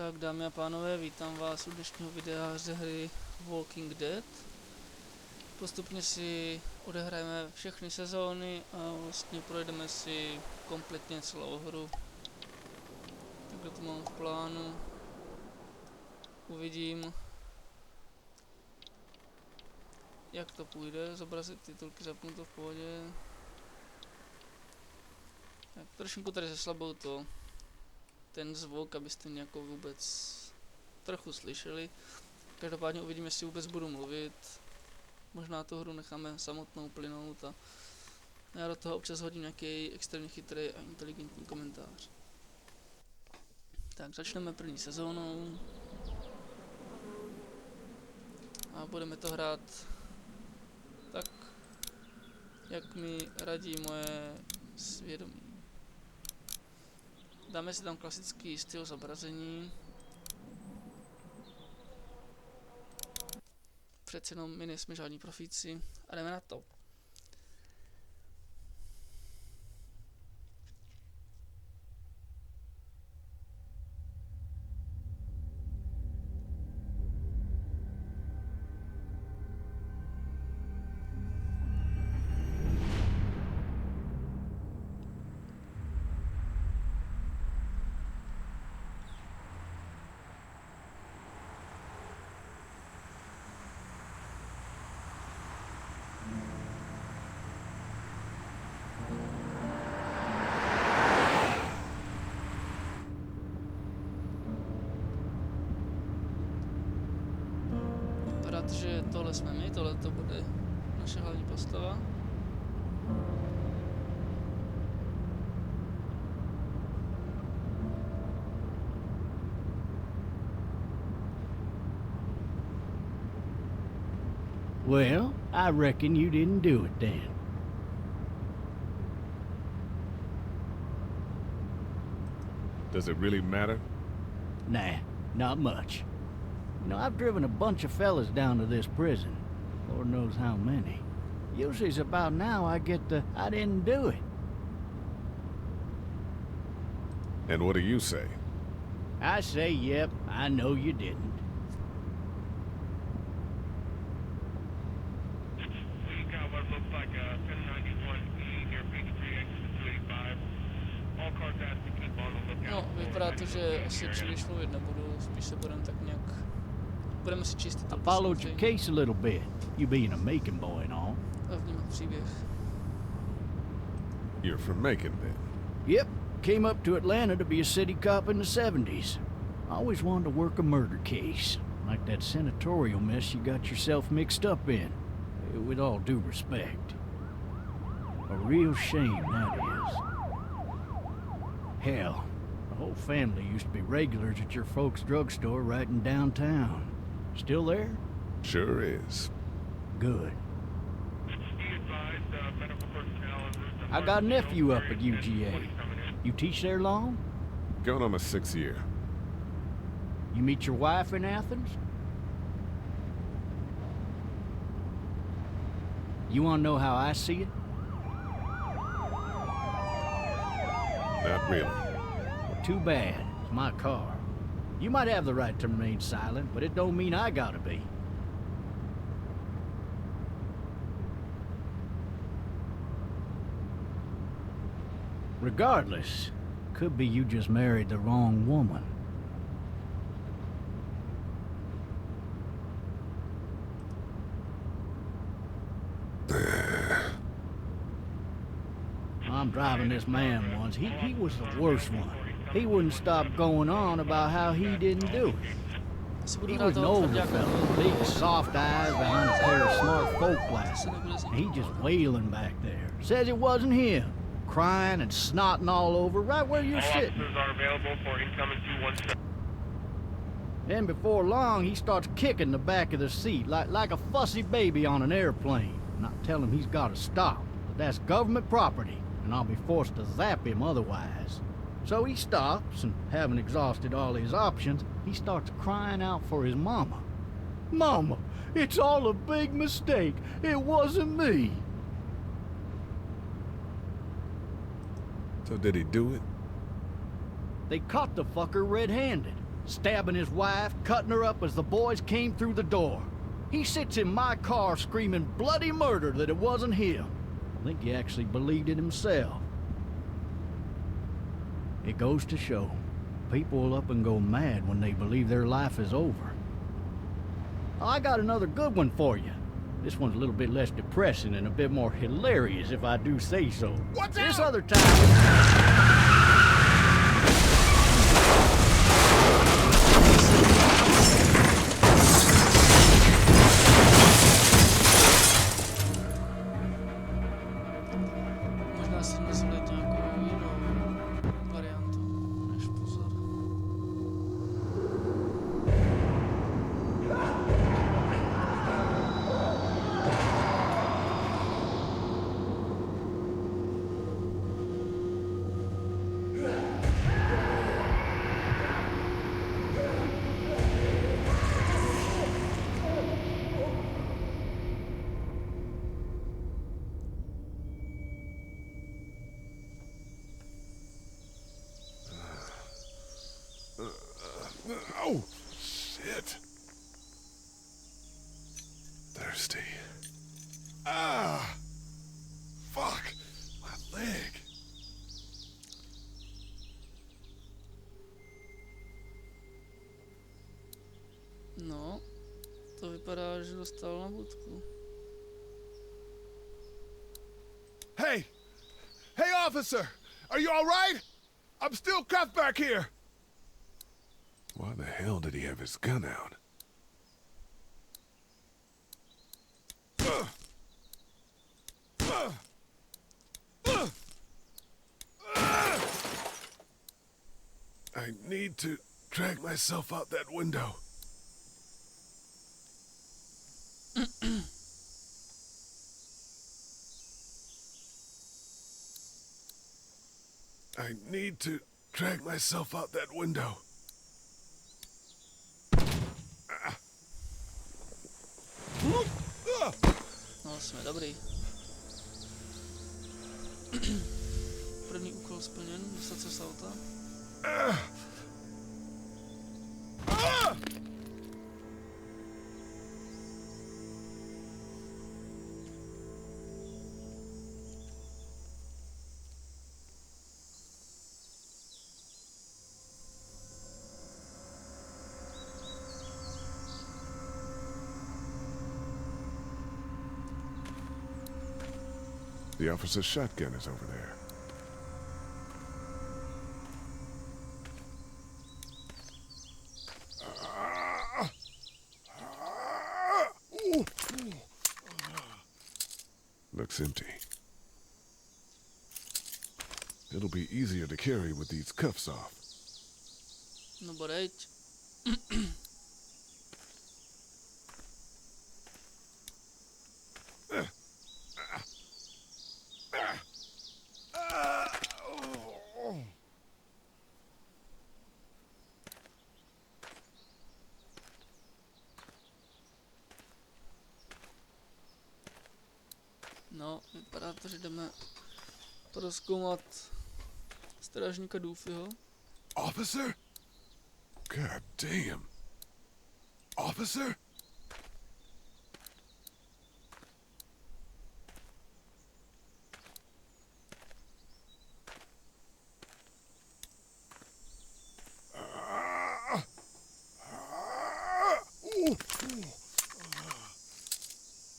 Tak dámy a pánové, vítám vás u dnešního videa ze hry Walking Dead. Postupně si odehrajeme všechny sezóny a vlastně projdeme si kompletně celou hru. Takhle to mám v plánu. Uvidím, jak to půjde. Zobrazit titulky, zapnu to v pohodě. Tak trošku tady zeslabou ten zvuk, abyste nějak vůbec trochu slyšeli. Každopádně uvidíme, jestli vůbec budu mluvit. Možná tu hru necháme samotnou plynout a já do toho občas hodím nějaký extrémně chytrý a inteligentní komentář. Tak začneme první sezónou. A budeme to hrát tak, jak mi radí moje svědomí. Dáme si tam klasický styl zobrazení. Přece jenom my nejsme žádní profíci a jdeme na to. Že tohle jsme my, tohle to bude naše hlavní postava. Well, I reckon you didn't do it then. Does it really matter? Nah, not much. You know, I've driven a bunch of fellas down to this prison. Lord knows how many. Usually it's about now I get the, I didn't do it. And what do you say? I say, yep, I know you didn't. We got what looks like a 1091E near Peachtree, exit 285. All cars asked to keep on the lookout. No, vypadá to, že asi příliš mluvit nebudu, spíš se budeme tak nějak... Budeme si čistit I followed your case a little bit, you being a Macon boy and all. A vnímat příběh. You're from Macon, then? Yep, came up to Atlanta to be a city cop in the 70s. I always wanted to work a murder case, like that senatorial mess you got yourself mixed up in, with all due respect. A real shame, that is. Hell, the whole family used to be regulars at your folks' drugstore right in downtown. Still there? Sure is. Good. I got a nephew up at UGA. You teach there long? Going on my 6th year. You meet your wife in Athens? You want to know how I see it? Not really. Well, too bad. It's my car. You might have the right to remain silent, but it don't mean I gotta be. Regardless, could be you just married the wrong woman. I'm driving this man once. He was the worst one. He wouldn't stop going on about how he didn't do it. He was an older fella, big soft eyes behind a pair of smart folk glasses. And he just wailing back there. Says it wasn't him. Crying and snotting all over right where you're sitting. Officers are available for incoming 217. Then before long, he starts kicking the back of the seat like a fussy baby on an airplane. And I tell him he's got to stop, but that's government property, and I'll be forced to zap him otherwise. So he stops, and having exhausted all his options, he starts crying out for his mama. Mama, it's all a big mistake. It wasn't me. So did he do it? They caught the fucker red-handed. stabbing his wife, cutting her up as the boys came through the door. He sits in my car screaming bloody murder that it wasn't him. I think he actually believed it himself. It goes to show, people will up and go mad when they believe their life is over. I got another good one for you. This one's a little bit less depressing and a bit more hilarious, if I do say so. What's This out? other time... Možná si myslet nějakou jinou variantu než pozor. Oh, shit. Thirsty. Ah! Fuck! My leg. No, to vypadá, že dostal na budku. Hey! Hey, officer! Are you all right? I'm still cuffed back here. Why the hell did he have his gun out? I need to drag myself out that window. I need to drag myself out that window. No, jsme dobrý. První úkol splněn, dostat se z auta. The officer's shotgun is over there. Looks empty. It'll be easier to carry with these cuffs off. No bodejť. No, vypadá to, že jdeme prozkoumat strážníka Doofyho. Officer? God damn. Officer?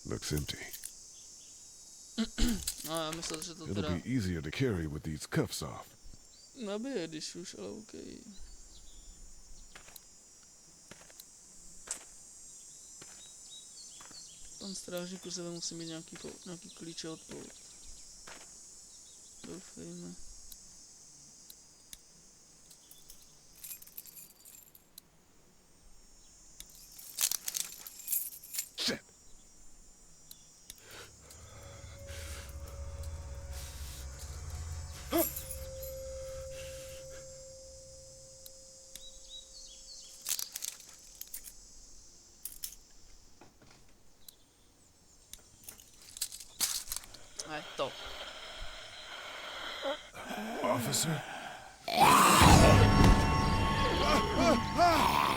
Looks empty. No, já myslel, že to It'll teda be easier to carry with these cuffs off. nabije, když už, ale okej. Pan strážník u sebe musí mít nějaký klíče od pout. Doufejme. Shit. A je to. Officer?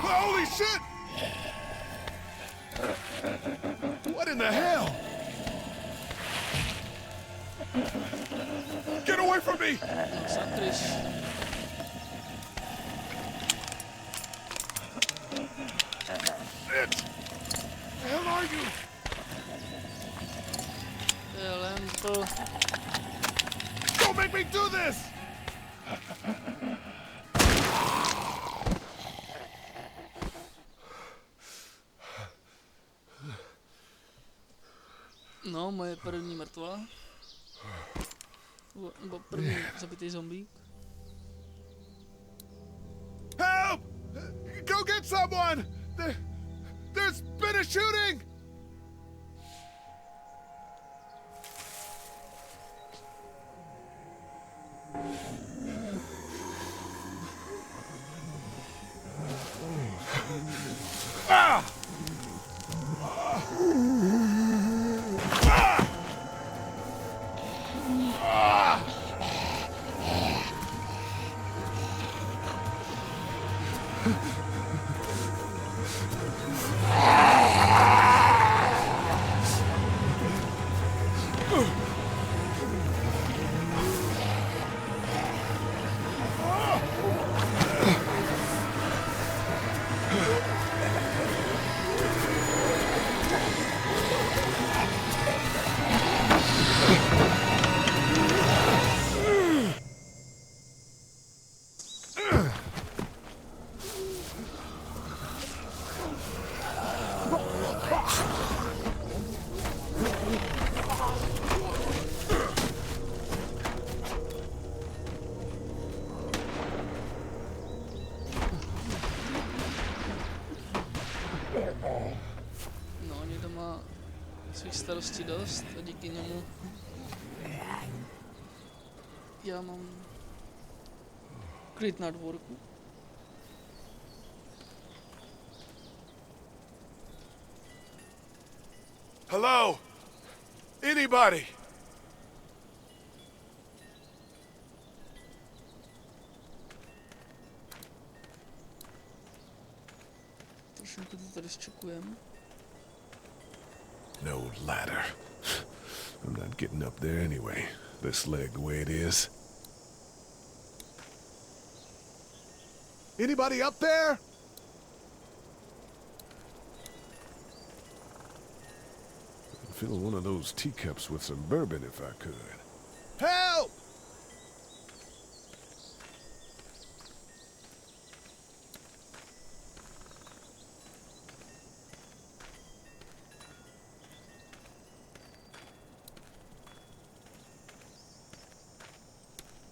Holy shit! What in the hell? Get away from me! Sakryš. Bitch! The hell are you? Lempl. Don't make me do this! No, moje první mrtvola. Nebo první zabitý zombík. Help! Go get someone! There's been a shooting! Ah! No, někdo má svých starostí dost a díky němu já mám klid na dvorku. Hello? Anybody? Trošku to tady zčekujem. No ladder. I'm not getting up there anyway. This leg the way it is. Anybody up there? I'd fill one of those teacups with some bourbon if I could. Help!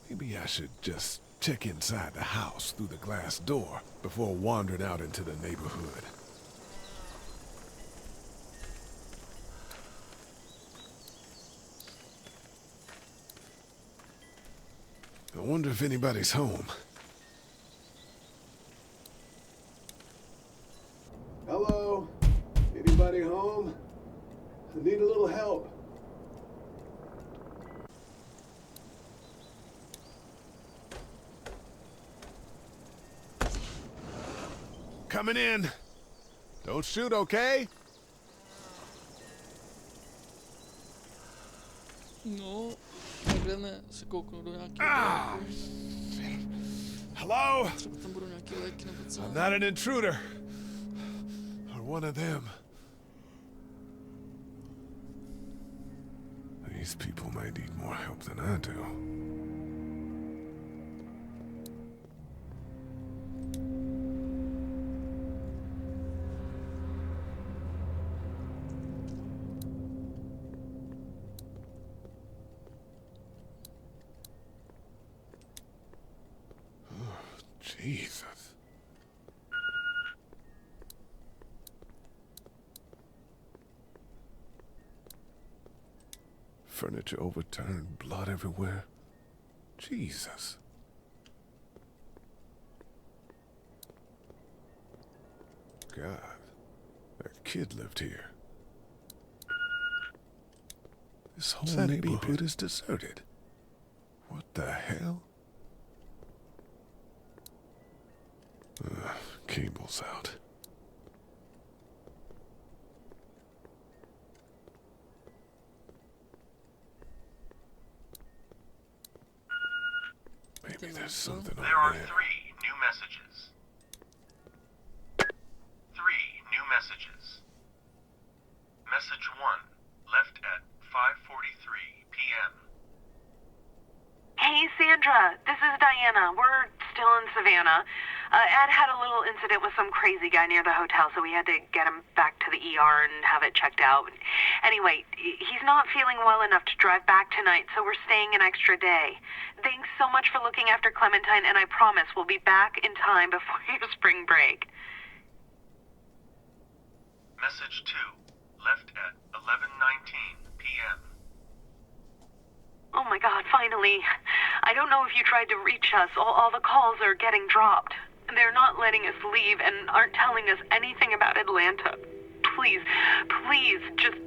Maybe I should just check inside the house through the glass door before wandering out into the neighborhood. I wonder if anybody's home. Hello? Anybody home? I need a little help. Coming in. Don't shoot, okay? No, tak jdeme se kouknout do nějakého Ah! Hello? třeba tam budou nějaký léky nebo co. I'm not an intruder. Or one of them. These people might need more help than I do. Jesus. Furniture overturned, blood everywhere. Jesus. God, that kid lived here. This whole neighborhood is deserted. What the hell? cable's out. Maybe there's something There are on there. 3 new messages. 3 new messages. Message 1, left at 5:43 p.m. Hey, Sandra. This is Diana. We're still in Savannah. Ed had a little incident with some crazy guy near the hotel, so we had to get him back to the ER and have it checked out. Anyway, he's not feeling well enough to drive back tonight, so we're staying an extra day. Thanks so much for looking after Clementine, and I promise we'll be back in time before your spring break. Message 2, left at 11:19 p.m. Oh my God, finally. I don't know if you tried to reach us. All the calls are getting dropped. They're not letting us leave and aren't telling us anything about Atlanta. Please, please, just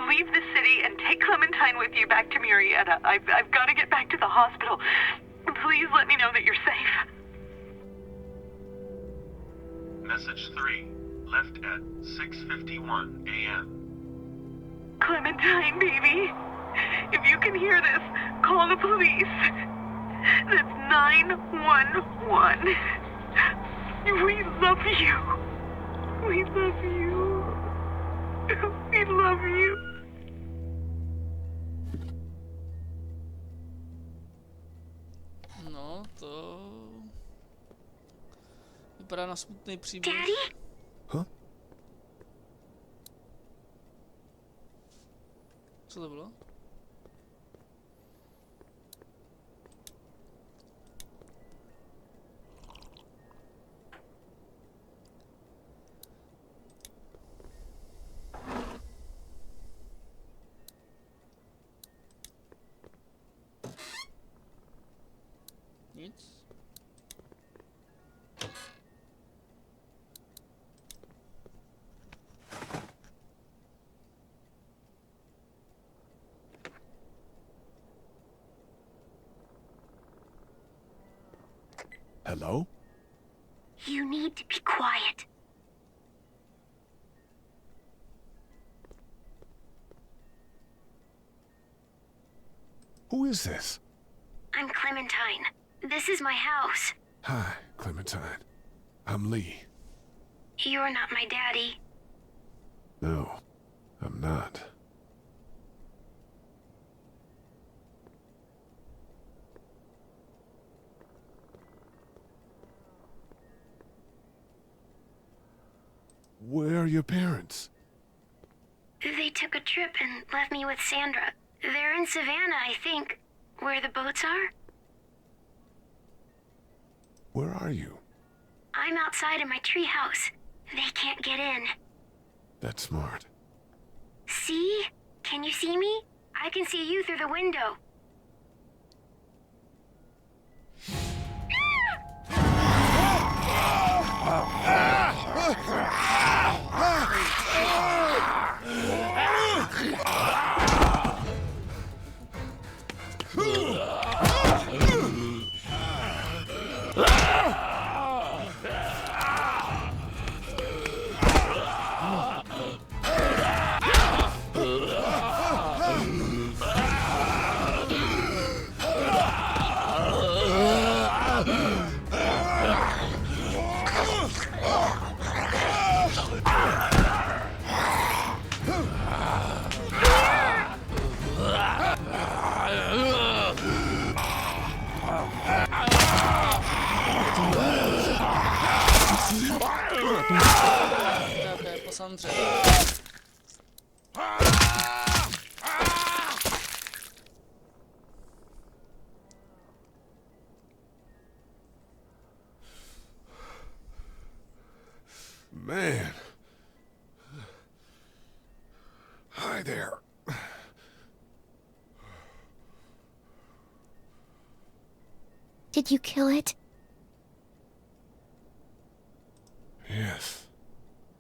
leave the city and take Clementine with you back to Murrieta. I've got to get back to the hospital. Please let me know that you're safe. Message 3, left at 6:51 a.m. Clementine, baby. If you can hear this, call the police. That's 911. We love you. We love you. We love you. No, to... vypadá na smutný příběh. Daddy? Huh? Co to bylo? Nic. Hello? You need to be quiet. Who is this? I'm Clementine. This is my house. Hi, Clementine. I'm Lee. You're not my daddy. No, I'm not. Where are your parents? They took a trip and left me with Sandra. They're in Savannah, I think. Where the boats are? Where are you? I'm outside in my treehouse. They can't get in. That's smart. See? Can you see me? I can see you through the window. Nějaké posandře. Man. Hi there. Did you kill it? Yes.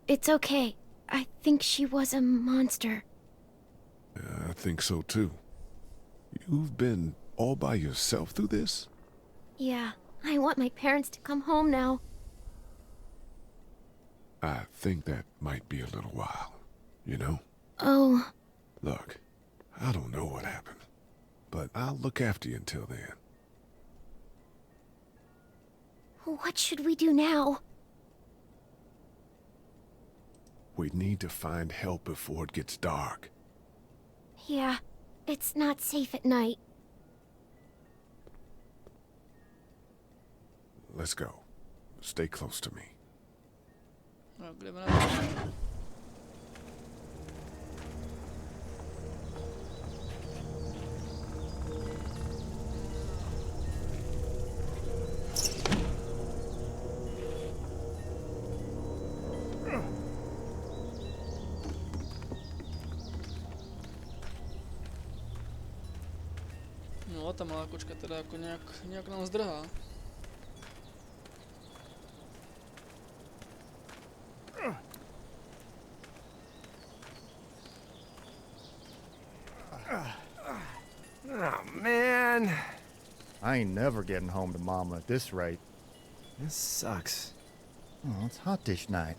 It's okay. I think she was a monster. I think so too. You've been all by yourself through this? Yeah, I want my parents to come home now. I think that might be a little while, you know? Oh, Look, I don't know what happened, but I'll look after you until then. what should we do now? We need to find help before it gets dark. Yeah, it's not safe at night. Let's go. Stay close to me. No, kde by nám... No, ta malá kočka teda jako nějak nám zdrhá. Oh, man. I ain't never getting home to Mama at this rate. This sucks. Oh, it's hot dish night.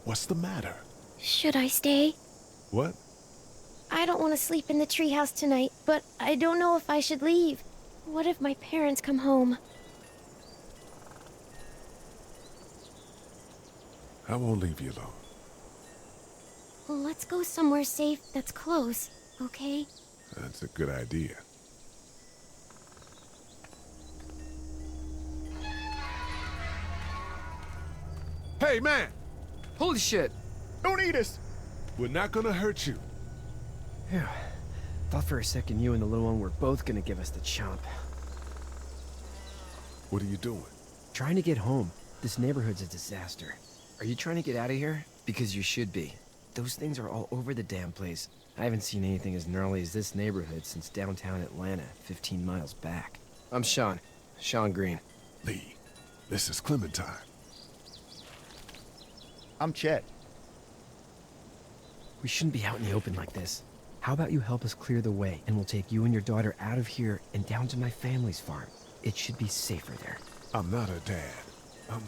What's the matter? Should I stay? What? I don't want to sleep in the treehouse tonight, but I don't know if I should leave. What if my parents come home? I won't leave you alone. Let's go somewhere safe that's close, okay? That's a good idea. Hey, man! Holy shit. Don't eat us! We're not gonna hurt you. Phew. Thought for a second you and the little one were both gonna give us the chomp. What are you doing? Trying to get home. This neighborhood's a disaster. Are you trying to get out of here? Because you should be. Those things are all over the damn place. I haven't seen anything as gnarly as this neighborhood since downtown Atlanta, 15 miles back. I'm Sean. Sean Green. Lee, this is Clementine. I'm Chet. We shouldn't be out in the open like this. How about you help us clear the way, and we'll take you and your daughter out of here and down to my family's farm. It should be safer there. I'm not her dad. I'm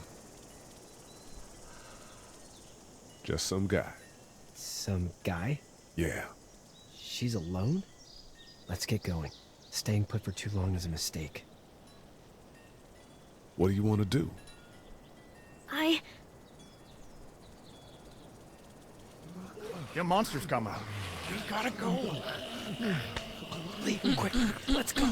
just some guy. Some guy? Yeah. She's alone? Let's get going. Staying put for too long is a mistake. What do you want to do? Them monsters come out. We gotta go. Lee, quick, let's go.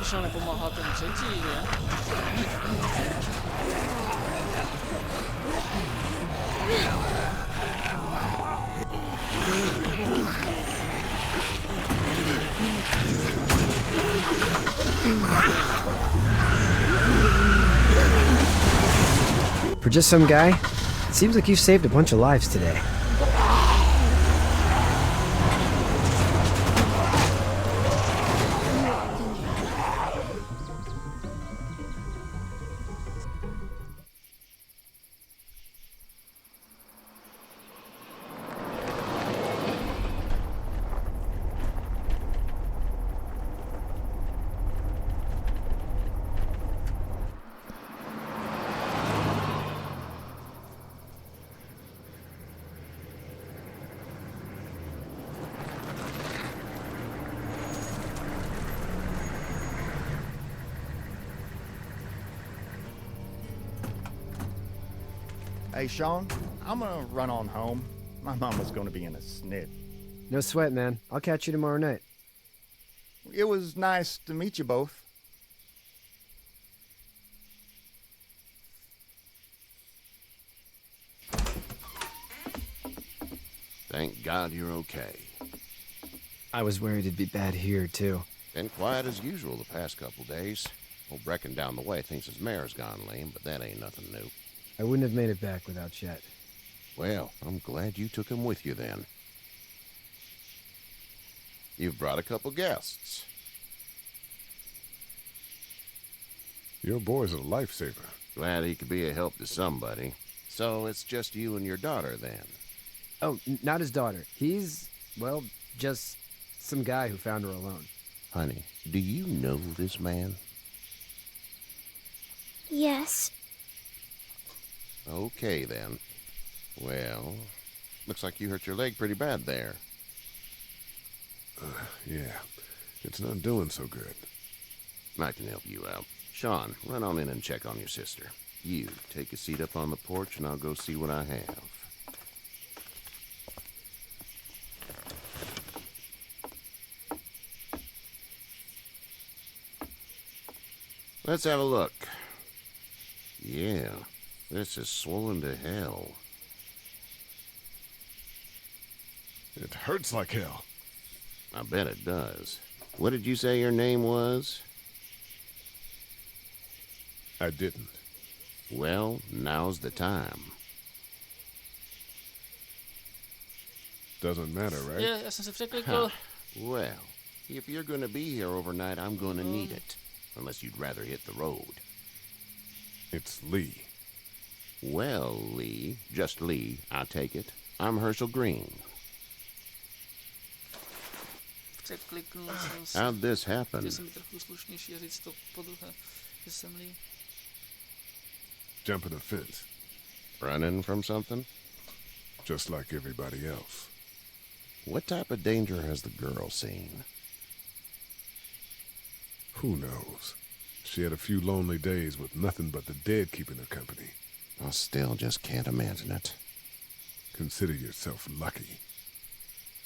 Proč nám nepomáhá ten třetí, že? For just some guy, it seems like you've saved a bunch of lives today. Hey, Sean, I'm gonna run on home. My mama's gonna be in a snit. No sweat, man. I'll catch you tomorrow night. It was nice to meet you both. Thank God you're okay. I was worried it'd be bad here, too. Been quiet as usual the past couple days. Old Brecken down the way thinks his mare's gone lame, but that ain't nothing new. I wouldn't have made it back without Chet. Well, I'm glad you took him with you then. You've brought a couple guests. Your boy's a lifesaver. Glad he could be a help to somebody. So it's just you and your daughter, then? Oh, not his daughter. He's, well, just some guy who found her alone. Honey, do you know this man? Yes. Okay, then. Well, looks like you hurt your leg pretty bad there. Yeah. It's not doing so good. I can help you out. Sean, run on in and check on your sister. You, take a seat up on the porch and I'll go see what I have. Let's have a look. Yeah, this is swollen to hell. It hurts like hell. I bet it does. What did you say your name was? I didn't. Well, now's the time. Doesn't matter, right? Já jsem se překlikl. Well, if you're gonna be here overnight, I'm gonna need it. Unless you'd rather hit the road. It's Lee. Well, Lee, just Lee, I take it. I'm Herschel Green. Překliknul jsem se. How'd this happen? Je jsem mi trochu slušnější říct to podruhé, že jsem Lee. Jumping a fence. Running from something? Just like everybody else. What type of danger has the girl seen? Who knows? She had a few lonely days with nothing but the dead keeping her company. I still just can't imagine it. Consider yourself lucky.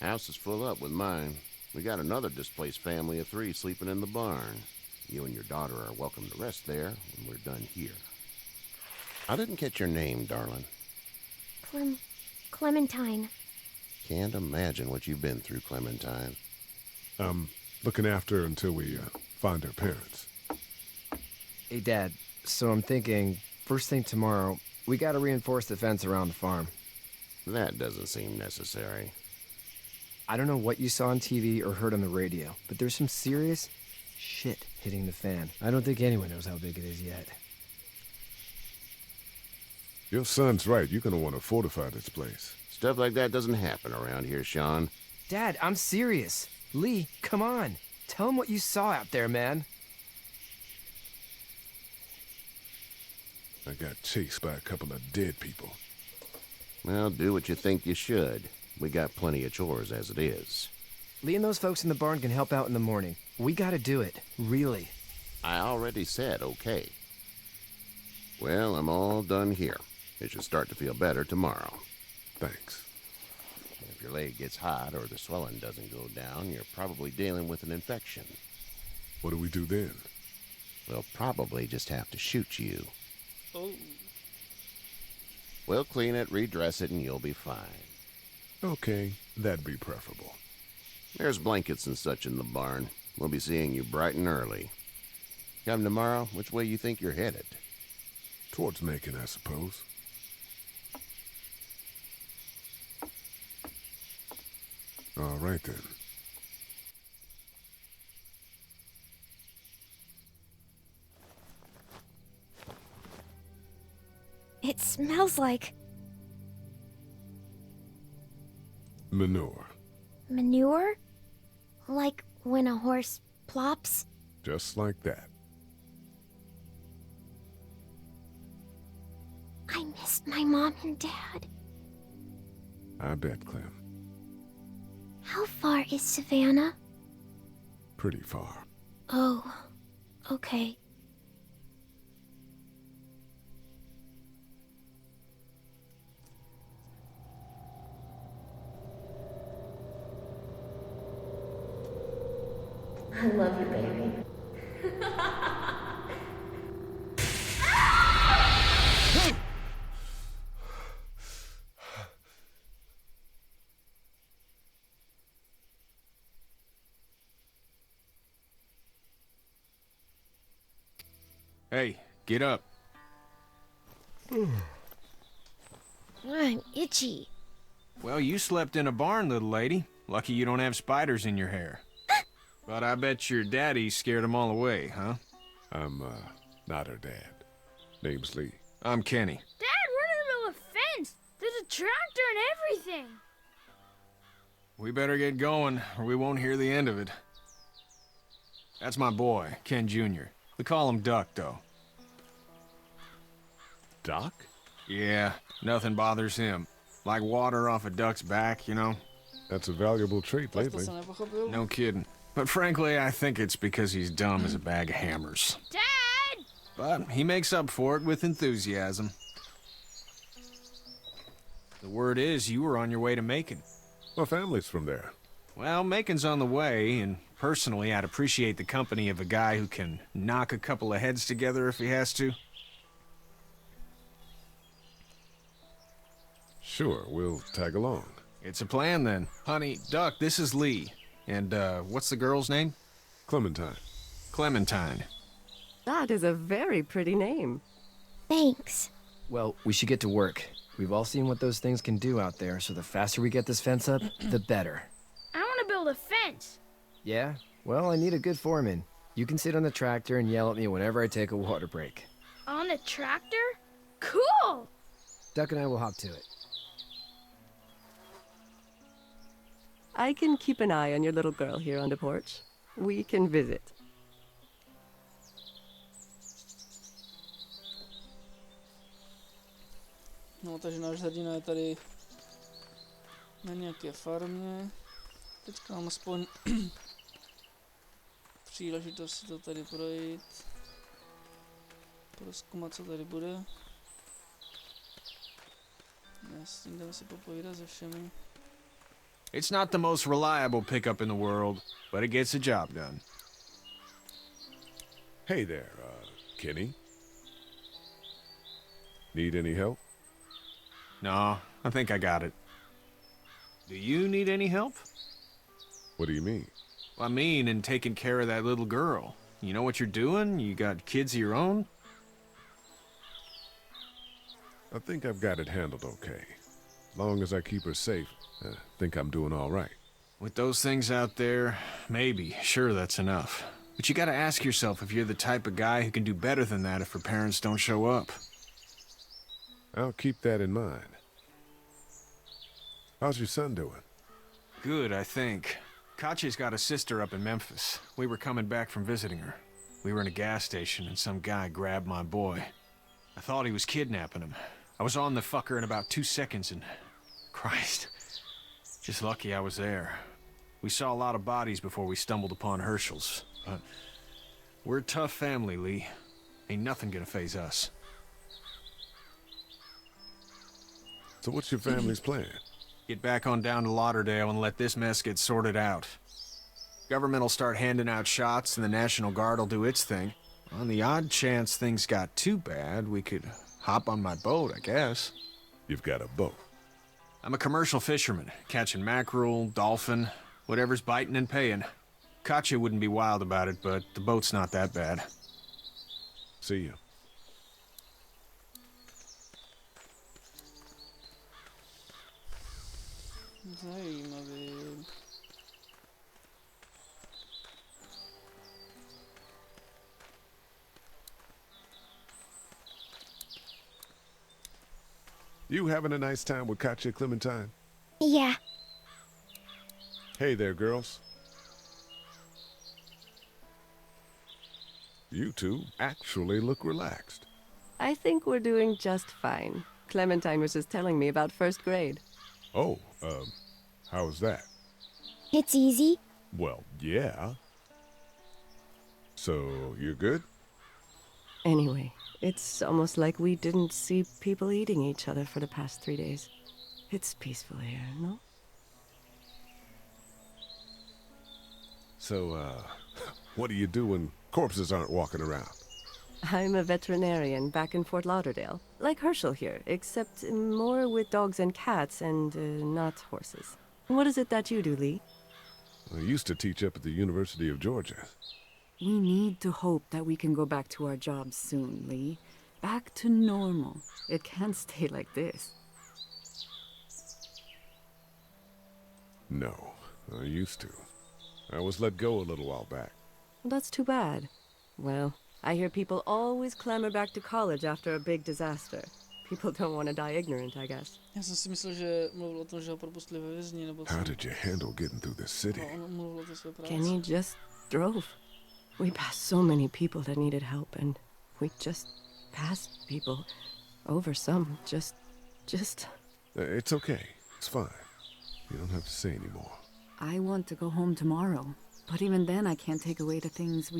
House is full up with mine. We got another displaced family of 3 sleeping in the barn. You and your daughter are welcome to rest there when we're done here. I didn't catch your name, darling. Clementine. Can't imagine what you've been through, Clementine. I'm looking after her until we find her parents. Hey, Dad, so I'm thinking, first thing tomorrow, we gotta reinforce the fence around the farm. That doesn't seem necessary. I don't know what you saw on TV or heard on the radio, but there's some serious shit hitting the fan. I don't think anyone knows how big it is yet. Your son's right. You're gonna want to fortify this place. Stuff like that doesn't happen around here, Sean. Dad, I'm serious. Lee, come on. Tell him what you saw out there, man. I got chased by a couple of dead people. Well, do what you think you should. We got plenty of chores as it is. Lee and those folks in the barn can help out in the morning. We gotta do it. Really. I already said okay. Well, I'm all done here. It should start to feel better tomorrow. Thanks. If your leg gets hot or the swelling doesn't go down, you're probably dealing with an infection. What do we do then? We'll probably just have to shoot you. Oh. We'll clean it, redress it, and you'll be fine. Okay, that'd be preferable. There's blankets and such in the barn. We'll be seeing you bright and early. Come tomorrow, which way you think you're headed? Towards Macon, I suppose. All right, then. It smells like Manure. manure? Like when a horse plops? Just like that. I missed my mom and dad. I bet, Clem. How far is Savannah? Pretty far. Oh, okay. I love you, baby. Hey, get up. I'm itchy. Well, you slept in a barn, little lady. Lucky you don't have spiders in your hair. But I bet your daddy scared them all away, huh? I'm not her dad. Name's Lee. I'm Kenny. Dad, we're in the middle of a fence. There's a tractor and everything. We better get going, or we won't hear the end of it. That's my boy, Ken Jr. We call him Duck, though. Doc? Yeah, nothing bothers him. Like water off a duck's back, you know? That's a valuable trait Tak to lately. jsem nepochopil. No kidding. But frankly, I think it's because he's dumb as a bag of hammers. Dad! But he makes up for it with enthusiasm. The word is you were on your way to Macon. My family's from there. Well, Macon's on the way, and personally, I'd appreciate the company of a guy who can knock a couple of heads together if he has to. Sure, we'll tag along. It's a plan, then. Honey, Duck, this is Lee. And, what's the girl's name? Clementine. Clementine. That is a very pretty name. Thanks. Well, we should get to work. We've all seen what those things can do out there, so the faster we get this fence up, the better. I want to build a fence. Yeah? Well, I need a good foreman. You can sit on the tractor and yell at me whenever I take a water break. On the tractor? Cool! Duck and I will hop to it. I can keep an eye on your little girl here on the porch. We can visit. No, takže náš hrdina je tady na nějaké farmě. Teďka mám aspoň příležitost si to tady projít. Prozkoumat, co tady bude. Jasně, jdeme si popovídat se všemi. It's not the most reliable pickup in the world, but it gets the job done. Hey there, Kenny. Need any help? No, I think I got it. Do you need any help? What do you mean? I mean, in taking care of that little girl. You know what you're doing? You got kids of your own? I think I've got it handled okay. Long as I keep her safe, I think I'm doing all right. With those things out there, maybe, sure, that's enough. But you gotta ask yourself if you're the type of guy who can do better than that if her parents don't show up. I'll keep that in mind. How's your son doing? Good, I think. Katya's got a sister up in Memphis. We were coming back from visiting her. We were in a gas station and some guy grabbed my boy. I thought he was kidnapping him. I was on the fucker in about 2 seconds and... Christ. Just lucky I was there. We saw a lot of bodies before we stumbled upon Herschel's. But we're a tough family, Lee. Ain't nothing gonna faze us. So what's your family's plan? Get back on down to Lauderdale and let this mess get sorted out. Government will start handing out shots and the National Guard will do its thing. On the odd chance things got too bad, we could hop on my boat, I guess. You've got a boat. I'm a commercial fisherman, catching mackerel, dolphin, whatever's biting and paying. Katya wouldn't be wild about it, but the boat's not that bad. See you. Zajímavý. You having a nice time with Katya, Clementine? Yeah. Hey there, girls. You two actually look relaxed. I think we're doing just fine. Clementine was just telling me about first grade. Oh, how was that? It's easy. Well, yeah. So, you're good? Anyway, it's almost like we didn't see people eating each other for the past 3 days. It's peaceful here, no? So, what do you do when corpses aren't walking around? I'm a veterinarian back in Fort Lauderdale. Like Herschel here, except more with dogs and cats and not horses. What is it that you do, Lee? I used to teach up at the University of Georgia. We need to hope that we can go back to our jobs soon, Lee. Back to normal. It can't stay like this. No, I used to. I was let go a little while back. That's too bad. Well, I hear people always clamor back to college after a big disaster. People don't want to die ignorant, I guess. Já jsem si myslel, že mluvil o tom, že ho propustili ve vězni, nebo co. How did you handle getting through the city? No, on mluvil o té své práci. Kenny just drove. We passed so many people that needed help, and we just passed people over some. Just... It's okay. It's fine. You don't have to say anymore. I want to go home tomorrow, but even then I can't take away the things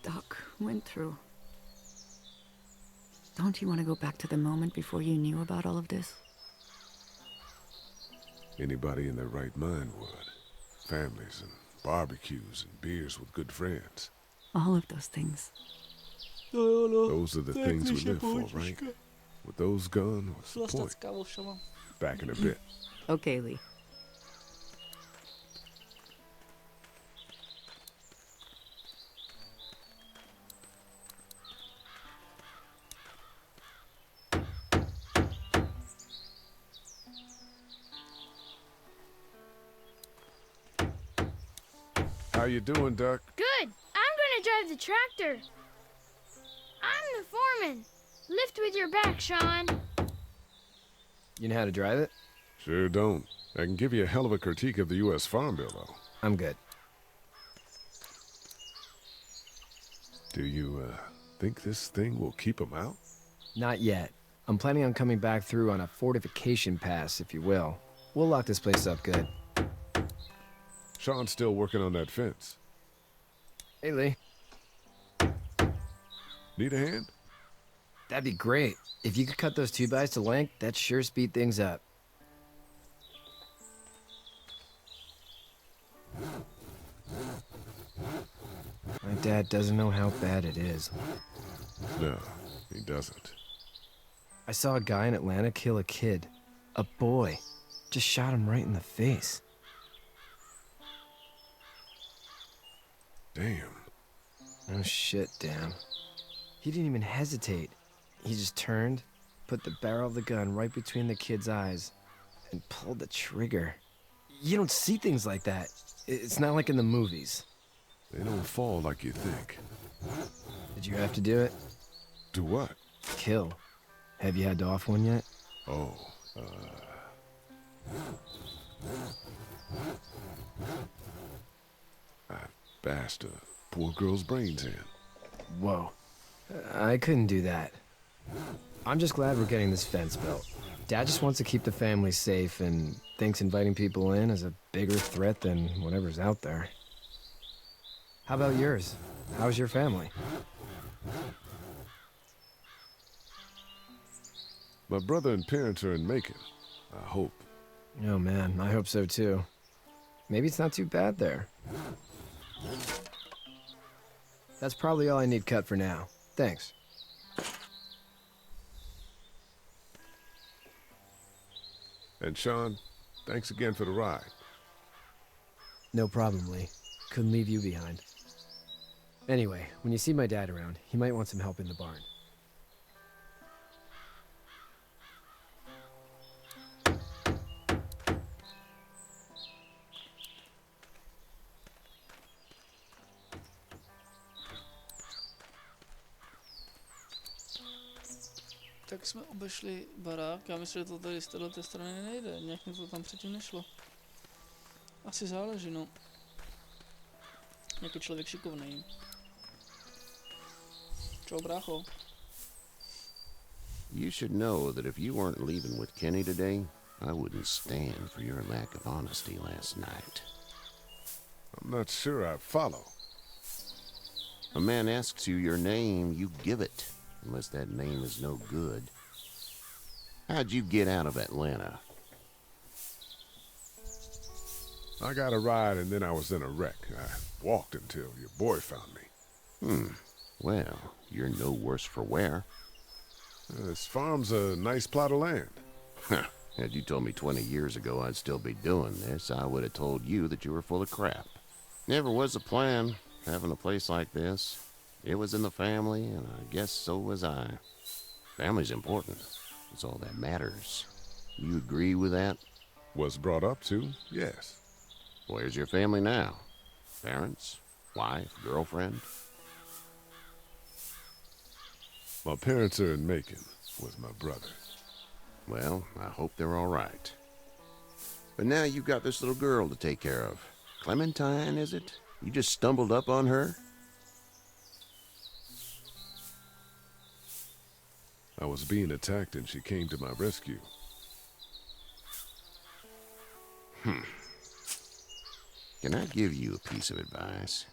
Doc went through. Don't you want to go back to the moment before you knew about all of this? Anybody in their right mind would. Families and barbecues and beers with good friends. All of those things. Those are the things we live for, right? With those gone, what's the point? Back in a bit. Okay, Lee. How you doing, Duck? Good. I'm gonna drive the tractor. I'm the foreman. Lift with your back, Sean. You know how to drive it? Sure don't. I can give you a hell of a critique of the U.S. Farm Bill, though. I'm good. Do you, think this thing will keep them out? Not yet. I'm planning on coming back through on a fortification pass, if you will. We'll lock this place up good. Sean's still working on that fence. Hey, Lee. Need a hand? That'd be great. If you could cut those 2x to length, that'd sure speed things up. My dad doesn't know how bad it is. No, he doesn't. I saw a guy in Atlanta kill a kid. A boy. Just shot him right in the face. Damn. Oh shit, Dan. He didn't even hesitate. He just turned, put the barrel of the gun right between the kid's eyes, and pulled the trigger. You don't see things like that. It's not like in the movies. They don't fall like you think. Did you have to do it? Do what? Kill. Have you had to off one yet? Oh, I bashed a poor girl's brains in. Whoa. I couldn't do that. I'm just glad we're getting this fence built. Dad just wants to keep the family safe and thinks inviting people in is a bigger threat than whatever's out there. How about yours? How's your family? My brother and parents are in Macon. I hope. Oh man, I hope so too. Maybe it's not too bad there. That's probably all I need cut for now. Thanks. And Sean, thanks again for the ride. No problem, Lee. Couldn't leave you behind. Anyway, when you see my dad around, he might want some help in the barn. Tak jsme obešli barák, já myslím, že to tady z této strany nejde, nějak mi to tam předtím nešlo. Asi záleží, no. Jako člověk šikovnej. Čau, brácho. You should know that if you weren't leaving with Kenny today, I wouldn't stand for your lack of honesty last night. I'm not sure I follow. A man asks you your name, you give it. Unless that name is no good. How'd you get out of Atlanta? I got a ride and then I was in a wreck. I walked until your boy found me. Well, you're no worse for wear. This farm's a nice plot of land. Had you told me 20 years ago I'd still be doing this, I would have told you that you were full of crap. Never was a plan, having a place like this. It was in the family, and I guess so was I. Family's important. It's all that matters. You agree with that? Was brought up to, yes. Where's your family now? Parents? Wife? Girlfriend? My parents are in Macon with my brother. Well, I hope they're all right. But now you've got this little girl to take care of. Clementine, is it? You just stumbled up on her? I was being attacked and she came to my rescue. Can I give you a piece of advice?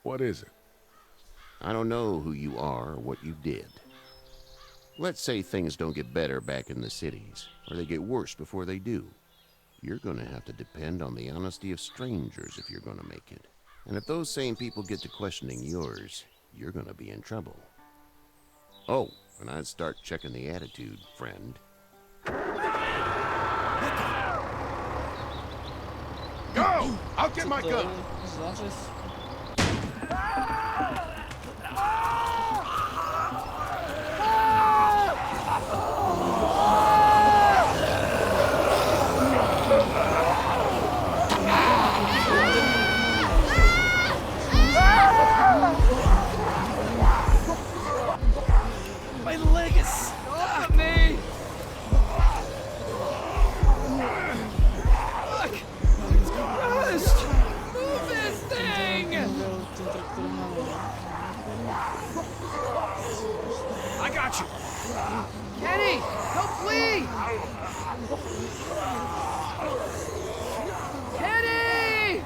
What is it? I don't know who you are or what you did. Let's say things don't get better back in the cities, or they get worse before they do. You're gonna have to depend on the honesty of strangers if you're gonna make it. And if those same people get to questioning yours, you're gonna be in trouble. Oh, and I'd start checking the attitude, friend. Go! I'll get my gun! My leg is stopping me! Fuck! Christ! Move this thing! I got you! Kenny! Don't flee! Kenny!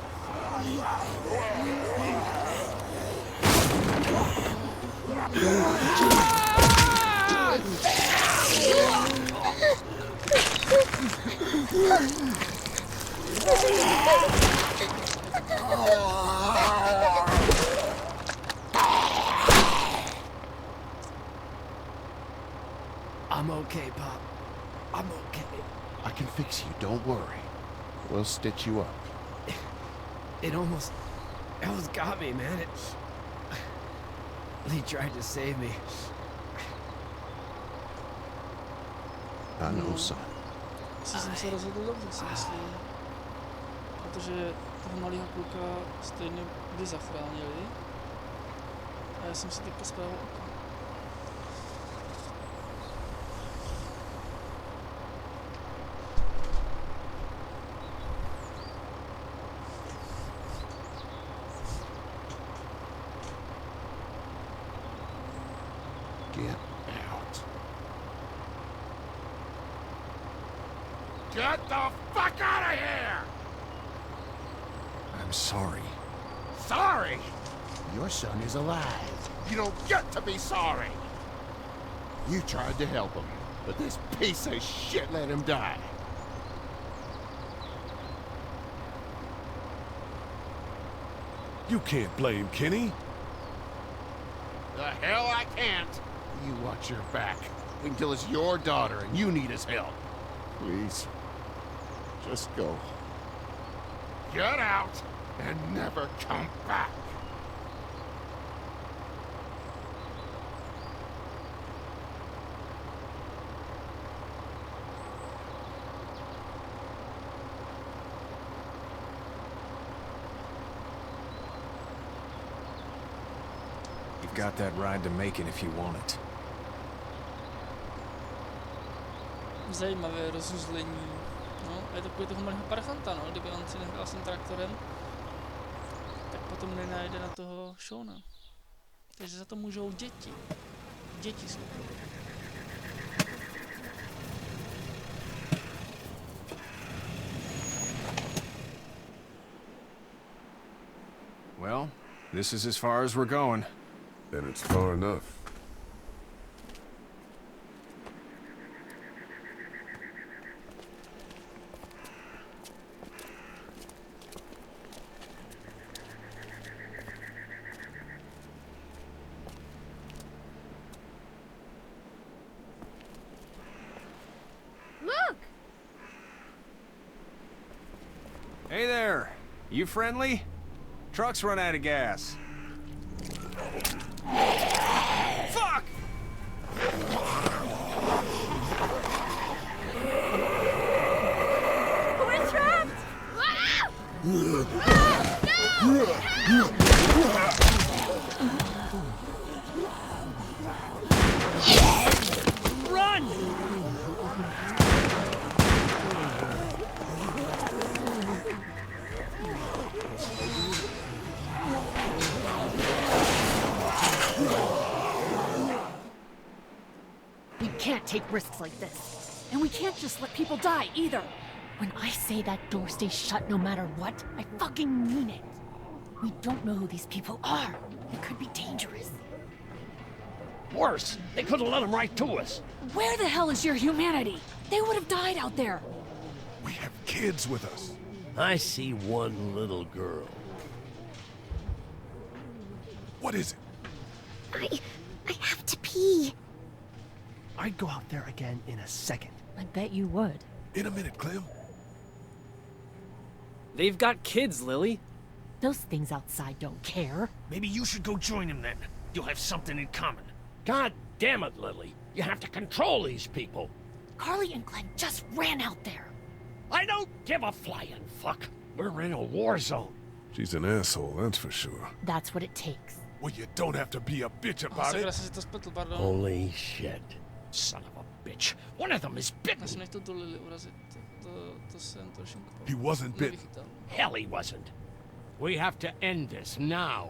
I'm okay, Pop. I'm okay. I can fix you, don't worry. We'll stitch you up. It almost got me, man. Lee tried to save me. I know, son. Asi jsem se rozhodl dobře, si myslím. Protože toho malého kluka stejně by zachránili. A já jsem si teďka spravil oko. Get out. Get the fuck out of here! I'm sorry. Sorry? Your son is alive. You don't get to be sorry! You tried to help him, but this piece of shit let him die. You can't blame Kenny. The hell I can't! You watch your back. Until it's your daughter and you need his help. Please. Just go. Get out and never come back! You've got that ride to Macon if you want it. Zajímavé rozuzlení. No, a je takový toho malého parchanta, no. Kdyby on si nehrál s tím traktorem, tak potom nenajde na toho Shona. Takže za to můžou děti. Děti jsou to. Well, this is as far as we're going. Then it's far enough. Look! Hey there! You friendly? Truck's run out of gas. Fuck! We're trapped! Ah! Ah, no! can't take risks like this. And we can't just let people die, either. When I say that door stays shut no matter what, I fucking mean it. We don't know who these people are. It could be dangerous. Worse, they could have let them right to us. Where the hell is your humanity? They would have died out there. We have kids with us. I see one little girl. What is it? I have to pee. I'd go out there again in a second. I bet you would. In a minute, Clem. They've got kids, Lily. Those things outside don't care. Maybe you should go join them then. You'll have something in common. God damn it, Lily. You have to control these people. Carly and Glenn just ran out there. I don't give a flying fuck. We're in a war zone. She's an asshole, that's for sure. That's what it takes. Well, you don't have to be a bitch about it. Holy shit. Son of a bitch. One of them is bitten. He wasn't bitten. Hell, he wasn't. We have to end this now.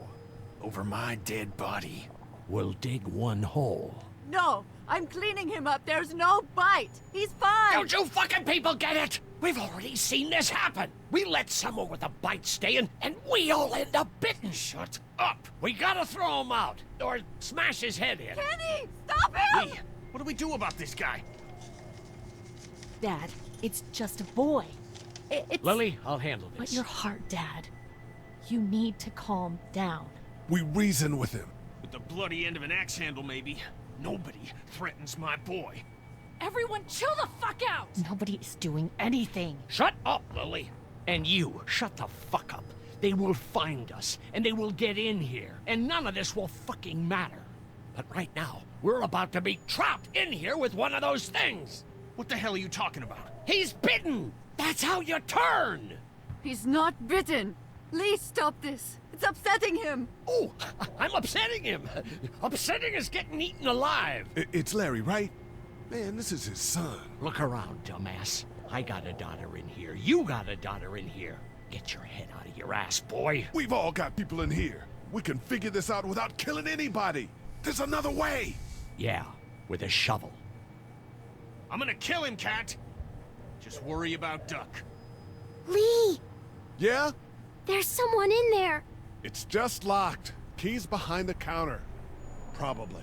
Over my dead body, we'll dig one hole. No, I'm cleaning him up. There's no bite. He's fine. Don't you fucking people get it? We've already seen this happen. We let someone with a bite stay in, and we all end up bitten. Shut up. We gotta throw him out, or smash his head in. Kenny, stop him! Lee, what do we do about this guy? Dad, it's just a boy. It's... Lily, I'll handle this. But your heart, Dad. You need to calm down. We reason with him. With the bloody end of an axe handle, maybe. Nobody threatens my boy. Everyone chill the fuck out! Nobody is doing anything. Shut up, Lily. And you, shut the fuck up. They will find us, and they will get in here, and none of this will fucking matter. But right now, we're about to be trapped in here with one of those things. What the hell are you talking about? He's bitten! That's how you turn! He's not bitten. Lee, stop this. It's upsetting him. Oh, I'm upsetting him. Upsetting is getting eaten alive. It's Larry, right? Man, this is his son. Look around, dumbass. I got a daughter in here. You got a daughter in here. Get your head out of your ass, boy. We've all got people in here. We can figure this out without killing anybody. There's another way. Yeah, with a shovel. I'm gonna kill him, Cat. Just worry about Duck. Lee! Yeah? There's someone in there. It's just locked. Key's behind the counter. Probably.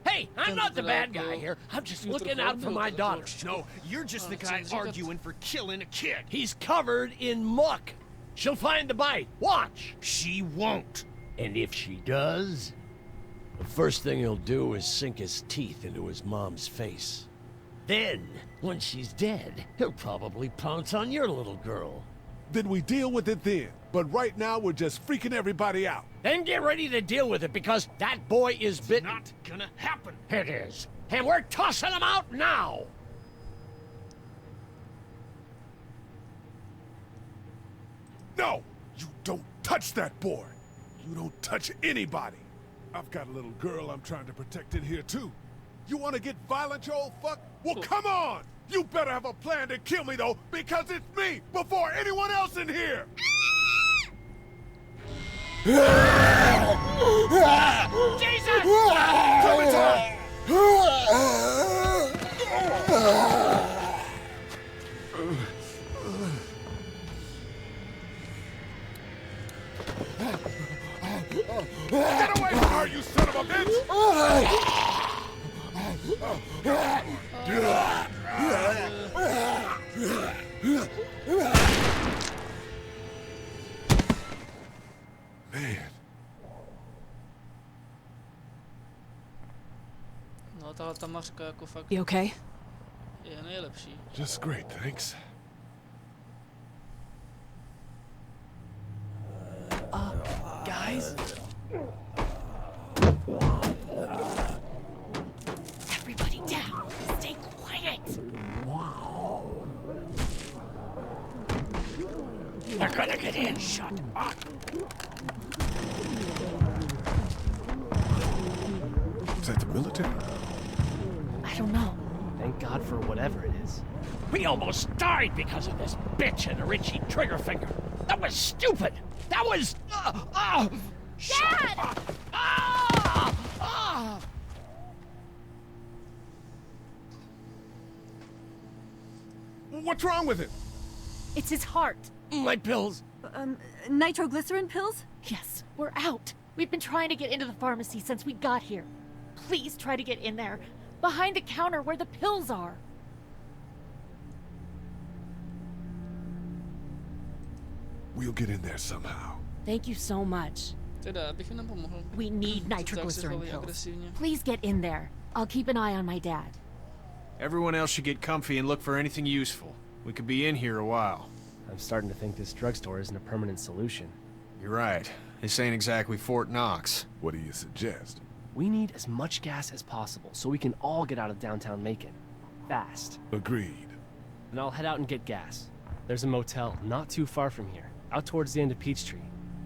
Hey, I'm not the bad guy here. I'm just looking out for my daughter. No, you're just the guy arguing for killing a kid. He's covered in muck. She'll find the bite. Watch. She won't. And if she does, the first thing he'll do is sink his teeth into his mom's face. Then, when she's dead, he'll probably pounce on your little girl. Then we deal with it then. But right now, we're just freaking everybody out. Then get ready to deal with it, because that boy is bitten. Not gonna happen. It is. And we're tossing him out now. No! You don't touch that boy! You don't touch anybody! I've got a little girl I'm trying to protect in here, too. You want to get violent, you old fuck? Well, come on! You better have a plan to kill me, though, because it's me before anyone else in here! Jesus! Get away from her, you son of a bitch! Man. No, tahle ta mařka jako fakt You okay? je nejlepší. Just great, thanks. Guys? Everybody down. Stay quiet. They're gonna get in. Shut up. Is that the military? I don't know. Thank God for whatever it is. We almost died because of this bitch and her itchy trigger finger. That was stupid. That was... Dad! What's wrong with him? It's his heart. My pills. Nitroglycerin pills? Yes, we're out. We've been trying to get into the pharmacy since we got here. Please try to get in there. Behind the counter where the pills are. We'll get in there somehow. Thank you so much. Teda, abych jim pomohl. We need Tak se nitroglycerin chovají pills. agresivně. Please get in there. I'll keep an eye on my dad. Everyone else should get comfy and look for anything useful. We could be in here a while. I'm starting to think this drugstore isn't a permanent solution. You're right. This ain't exactly Fort Knox. What do you suggest? We need as much gas as possible so we can all get out of downtown Macon. Fast. Agreed. And I'll head out and get gas. There's a motel not too far from here, out towards the end of Peachtree.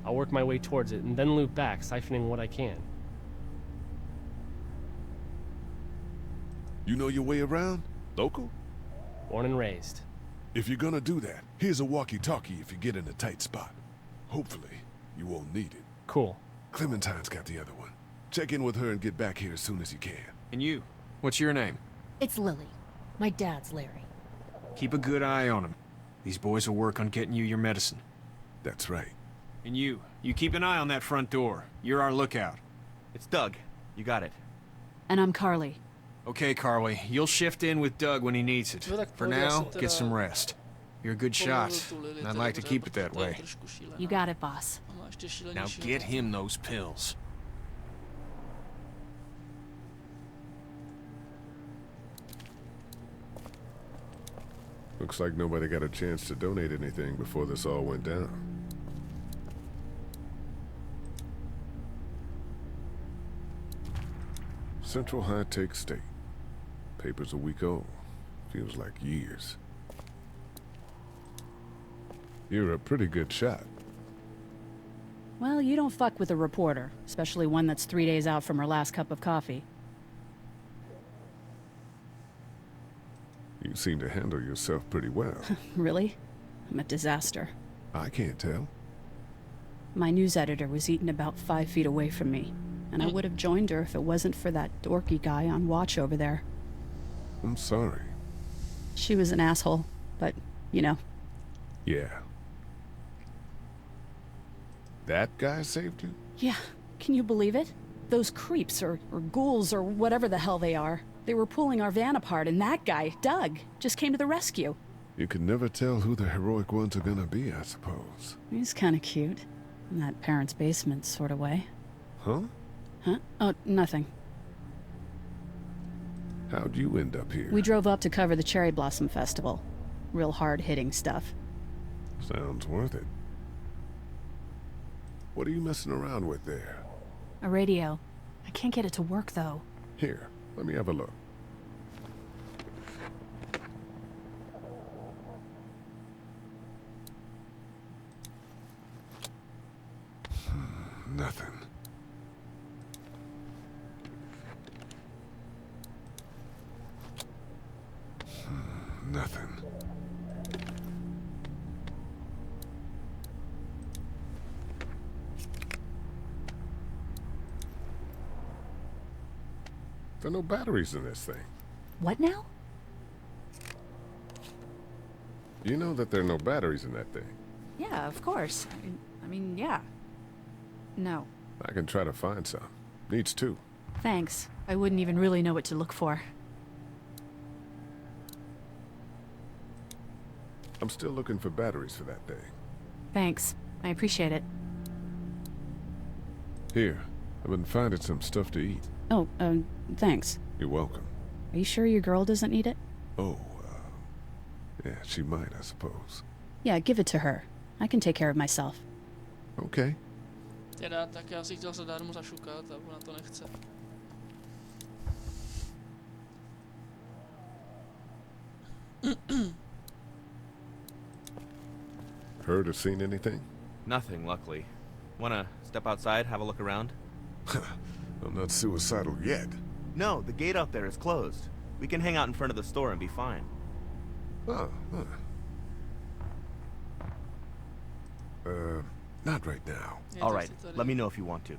I'll work my way towards it and then loop back, siphoning what I can. You know your way around? Local? Born and raised. If you're gonna do that, here's a walkie-talkie if you get in a tight spot. Hopefully, you won't need it. Cool. Clementine's got the other one. Check in with her and get back here as soon as you can. And you? What's your name? It's Lily. My dad's Larry. Keep a good eye on him. These boys will work on getting you your medicine. That's right. And you keep an eye on that front door. You're our lookout. It's Doug. You got it. And I'm Carly. Okay, Carly. You'll shift in with Doug when he needs it. For now, get some rest. You're a good shot, and I'd like to keep it that way. You got it, boss. Now get him those pills. Looks like nobody got a chance to donate anything before this all went down. Central High-Tech State. Paper's a week old. Feels like years. You're a pretty good shot. Well, you don't fuck with a reporter, especially one that's 3 days out from her last cup of coffee. You seem to handle yourself pretty well. Really? I'm a disaster. I can't tell. My news editor was eaten about 5 feet away from me, and I would have joined her if it wasn't for that dorky guy on watch over there. I'm sorry. She was an asshole, but, you know. Yeah. That guy saved you? Yeah, can you believe it? Those creeps, or ghouls, or whatever the hell they are. They were pulling our van apart, and that guy, Doug, just came to the rescue. You can never tell who the heroic ones are gonna be, I suppose. He's kind of cute. In that parents' basement sort of way. Huh? Huh? Oh, nothing. How'd you end up here? We drove up to cover the Cherry Blossom Festival. Real hard-hitting stuff. Sounds worth it. What are you messing around with there? A radio. I can't get it to work, though. Here, let me have a look. Nothing. Nothing. There are no batteries in this thing. What now? You know that there are no batteries in that thing. Yeah, of course. I mean, yeah. No. I can try to find some. Needs two. Thanks. I wouldn't even really know what to look for. I'm still looking for batteries for that thing. Thanks. I appreciate it. Here, I've been finding some stuff to eat. Oh, thanks. You're welcome. Are you sure your girl doesn't need it? Oh, yeah, she might, I suppose. Yeah, give it to her. I can take care of myself. Okay. Teda, tak já si chtěl se dát mu zašukat a ona to nechce. Heard or seen anything? Nothing, luckily. Wanna step outside, have a look around? I'm not suicidal yet. No, the gate out there is closed. We can hang out in front of the store and be fine. Oh, not right now. Alright, let me know if you want to.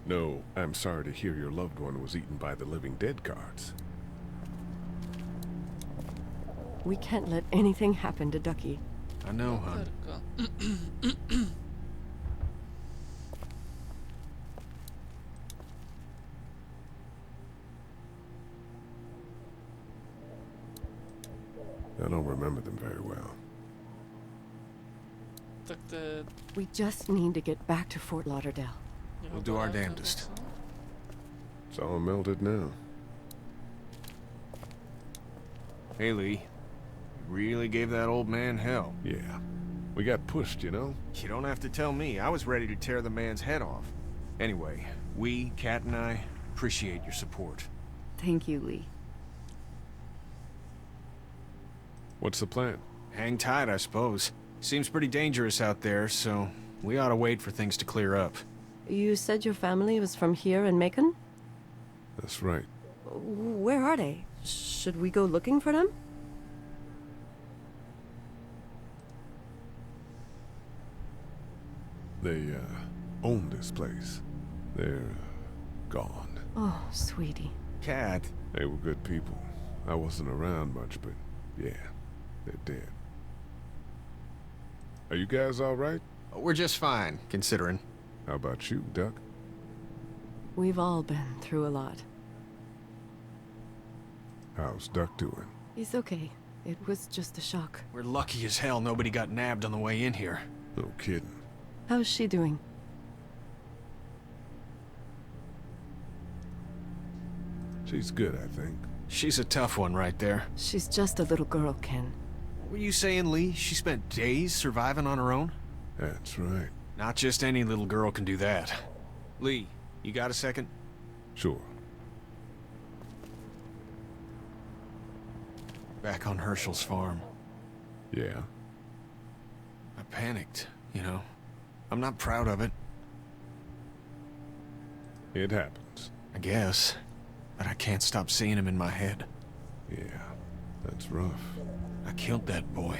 No, I'm sorry to hear your loved one was eaten by the living dead cards. We can't let anything happen to Ducky. I know, hon. I don't remember them very well. We just need to get back to Fort Lauderdale. We'll do our damnedest. It's all melted now. Hey, Lee. You really gave that old man hell. Yeah. We got pushed, you know? You don't have to tell me. I was ready to tear the man's head off. Anyway, we, Kat and I, appreciate your support. Thank you, Lee. What's the plan? Hang tight, I suppose. Seems pretty dangerous out there, so we ought to wait for things to clear up. You said your family was from here in Macon? That's right. Where are they? Should we go looking for them? They, own this place. They're, gone. Oh, sweetie. Kat. They were good people. I wasn't around much, but yeah, they're dead. Are you guys all right? We're just fine, considering. How about you, Duck? We've all been through a lot. How's Duck doing? He's okay. It was just a shock. We're lucky as hell nobody got nabbed on the way in here. No kidding. How's she doing? She's good, I think. She's a tough one right there. She's just a little girl, Ken. What were you saying, Lee? She spent days surviving on her own? That's right. Not just any little girl can do that. Lee, you got a second? Sure. Back on Herschel's farm. Yeah? I panicked, you know. I'm not proud of it. It happens. I guess. But I can't stop seeing him in my head. Yeah, that's rough. I killed that boy.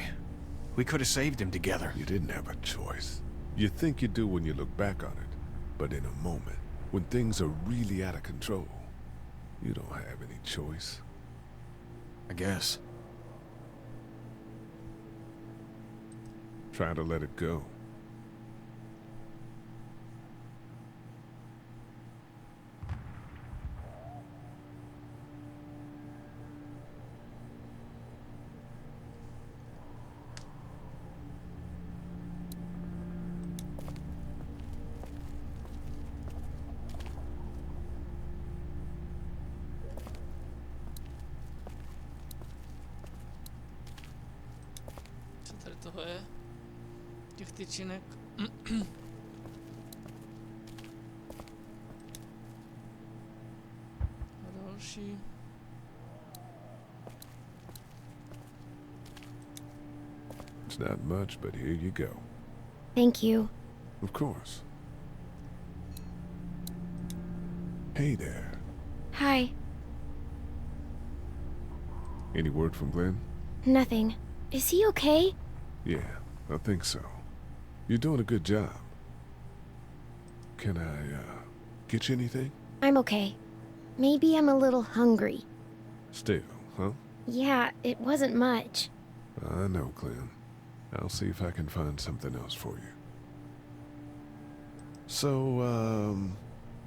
We could have saved him together. You didn't have a choice. You think you do when you look back on it. But in a moment, when things are really out of control, you don't have any choice. I guess. Try to let it go. Toho je těch tyčinek. A další. It's not much, but here you go. Thank you. Of course. Hey there. Hi. Any word from Glenn? Nothing. Is he okay? Yeah, I think so. You're doing a good job. Can I, get you anything? I'm okay. Maybe I'm a little hungry. Still, huh? Yeah, it wasn't much. I know, Glenn. I'll see if I can find something else for you. So,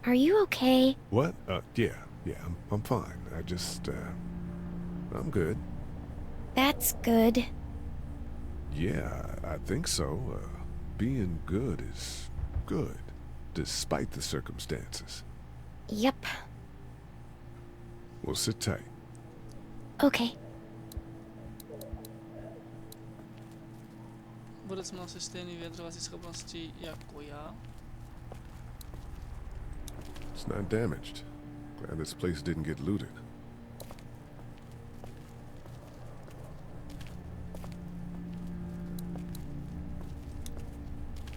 Are you okay? What? Yeah, I'm fine. I just, I'm good. That's good. Yeah, I think so. Being good is good, despite the circumstances. Yep. Well, sit tight. Okay. Borec má asi stejný vyjadřovací schopnosti jako já. It's not damaged. Glad this place didn't get looted.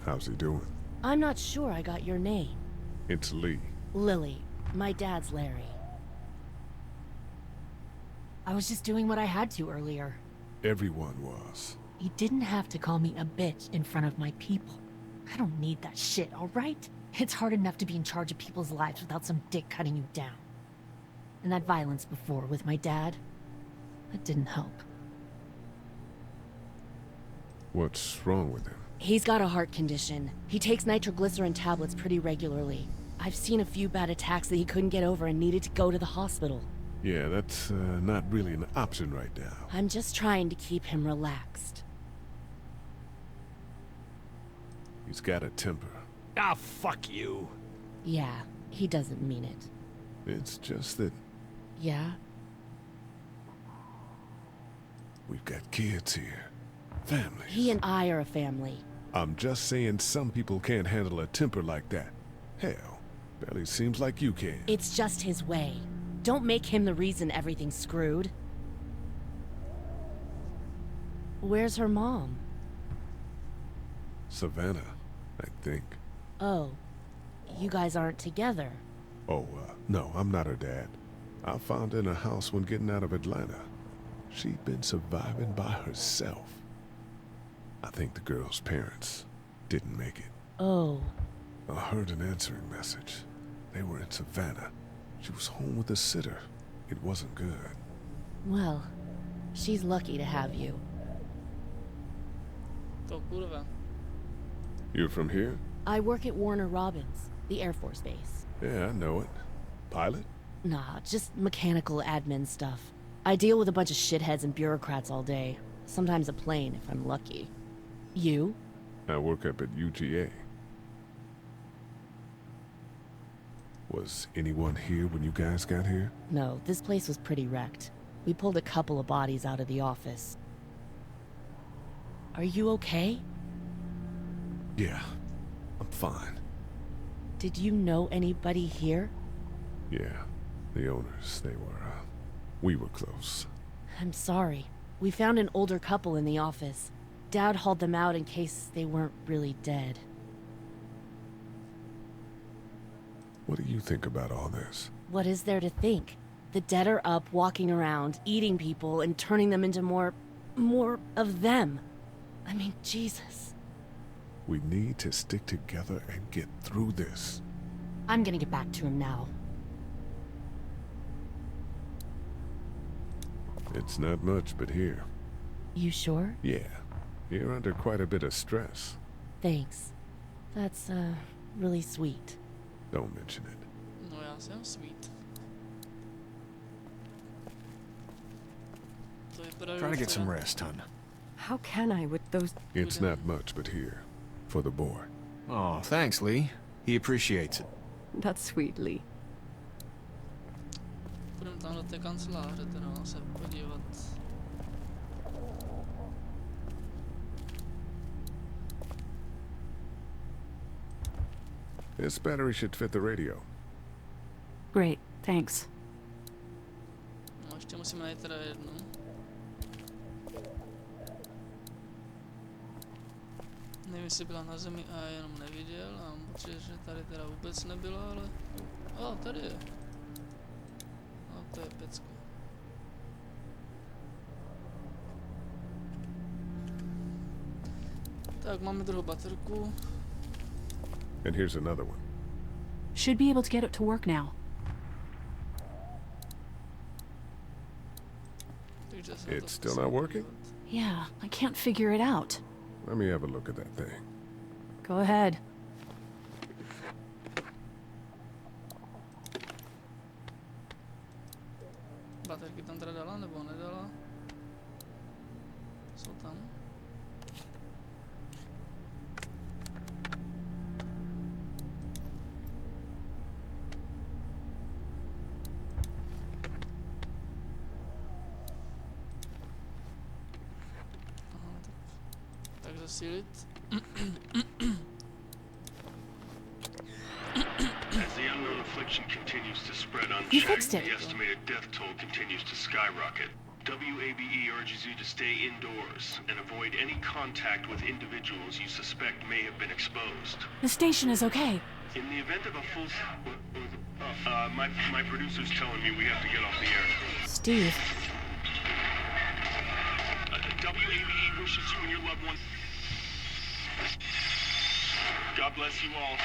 How's he doing? I'm not sure I got your name. It's Lee. Lily. My dad's Larry. I was just doing what I had to earlier. Everyone was. You didn't have to call me a bitch in front of my people. I don't need that shit, all right? It's hard enough to be in charge of people's lives without some dick cutting you down. And that violence before with my dad, that didn't help. What's wrong with him? He's got a heart condition. He takes nitroglycerin tablets pretty regularly. I've seen a few bad attacks that he couldn't get over and needed to go to the hospital. Yeah, that's not really an option right now. I'm just trying to keep him relaxed. He's got a temper. Ah, fuck you. Yeah, he doesn't mean it. It's just that Yeah? we've got kids here. Families. He and I are a family. I'm just saying some people can't handle a temper like that. Hell, barely seems like you can. It's just his way. Don't make him the reason everything's screwed. Where's her mom? Savannah, I think. Oh, you guys aren't together. Oh, no, I'm not her dad. I found her in a house when getting out of Atlanta. She'd been surviving by herself. I think the girl's parents didn't make it. Oh. I heard an answering message. They were in Savannah. She was home with a sitter. It wasn't good. Well, she's lucky to have you. To kurwa. You're from here? I work at Warner Robins, the Air Force Base. Yeah, I know it. Pilot? Nah, just mechanical admin stuff. I deal with a bunch of shitheads and bureaucrats all day. Sometimes a plane, if I'm lucky. You? I work up at UGA. Was anyone here when you guys got here? No, this place was pretty wrecked. We pulled a couple of bodies out of the office. Are you okay? Yeah, I'm fine. Did you know anybody here? Yeah, the owners, we were close. I'm sorry. We found an older couple in the office. Dad hauled them out in case they weren't really dead. What do you think about all this? What is there to think? The dead are up, walking around, eating people, and turning them into more of them. I mean, Jesus. We need to stick together and get through this. I'm gonna get back to him now. It's not much, but here. You sure? Yeah. You're under quite a bit of stress. Thanks. That's, really sweet. Don't mention it. No, já jsem sweet. To vypadá, Try to get some rest, hon. How can I with those... It's not much, but here. For the boy. Oh, thanks, Lee. He appreciates it. That's sweet, Lee. Půjdeme tam do té kanceláře, teda se podívat. This battery should fit the radio. Great, thanks. No, ještě musíme najít teda jednu. Nevím, jestli byla na zemi a já jenom neviděl. A mám pocit, že tady teda vůbec nebyla, ale... tady je. To je pecka. Tak, máme druhou baterku. And here's another one. Should be able to get it to work now. It's still not working? Yeah, I can't figure it out. Let me have a look at that thing. Go ahead. Baterky tam teda dala, nebo nedala? Jsou tam. Tak zasílit. As the unknown affliction continues to spread You unchecked, fixed it. the estimated death toll continues to skyrocket. WABE urges you to stay indoors and avoid any contact with individuals you suspect may have been exposed. The station is okay. In the event of a full... my producer's telling me we have to get off the air. Steve. WABE wishes you and your loved ones... God bless you all.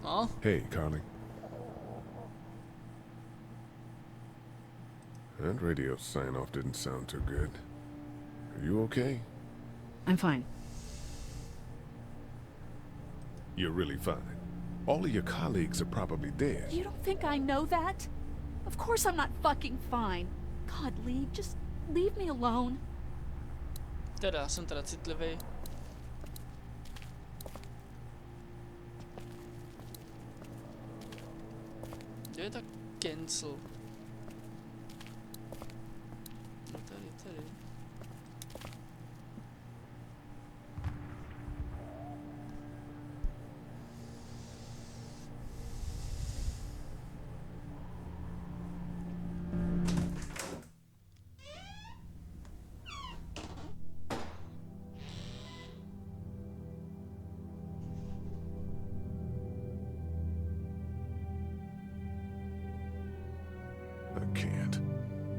No? Hey, Carly. That radio sign-off didn't sound too good. Are you okay? I'm fine. You're really fine. All of your colleagues are probably dead. You don't think I know that? Of course I'm not fucking fine. God, Lee, just leave me alone. Teda, jsem teda citlivý. Kde je ta cancel? No tady.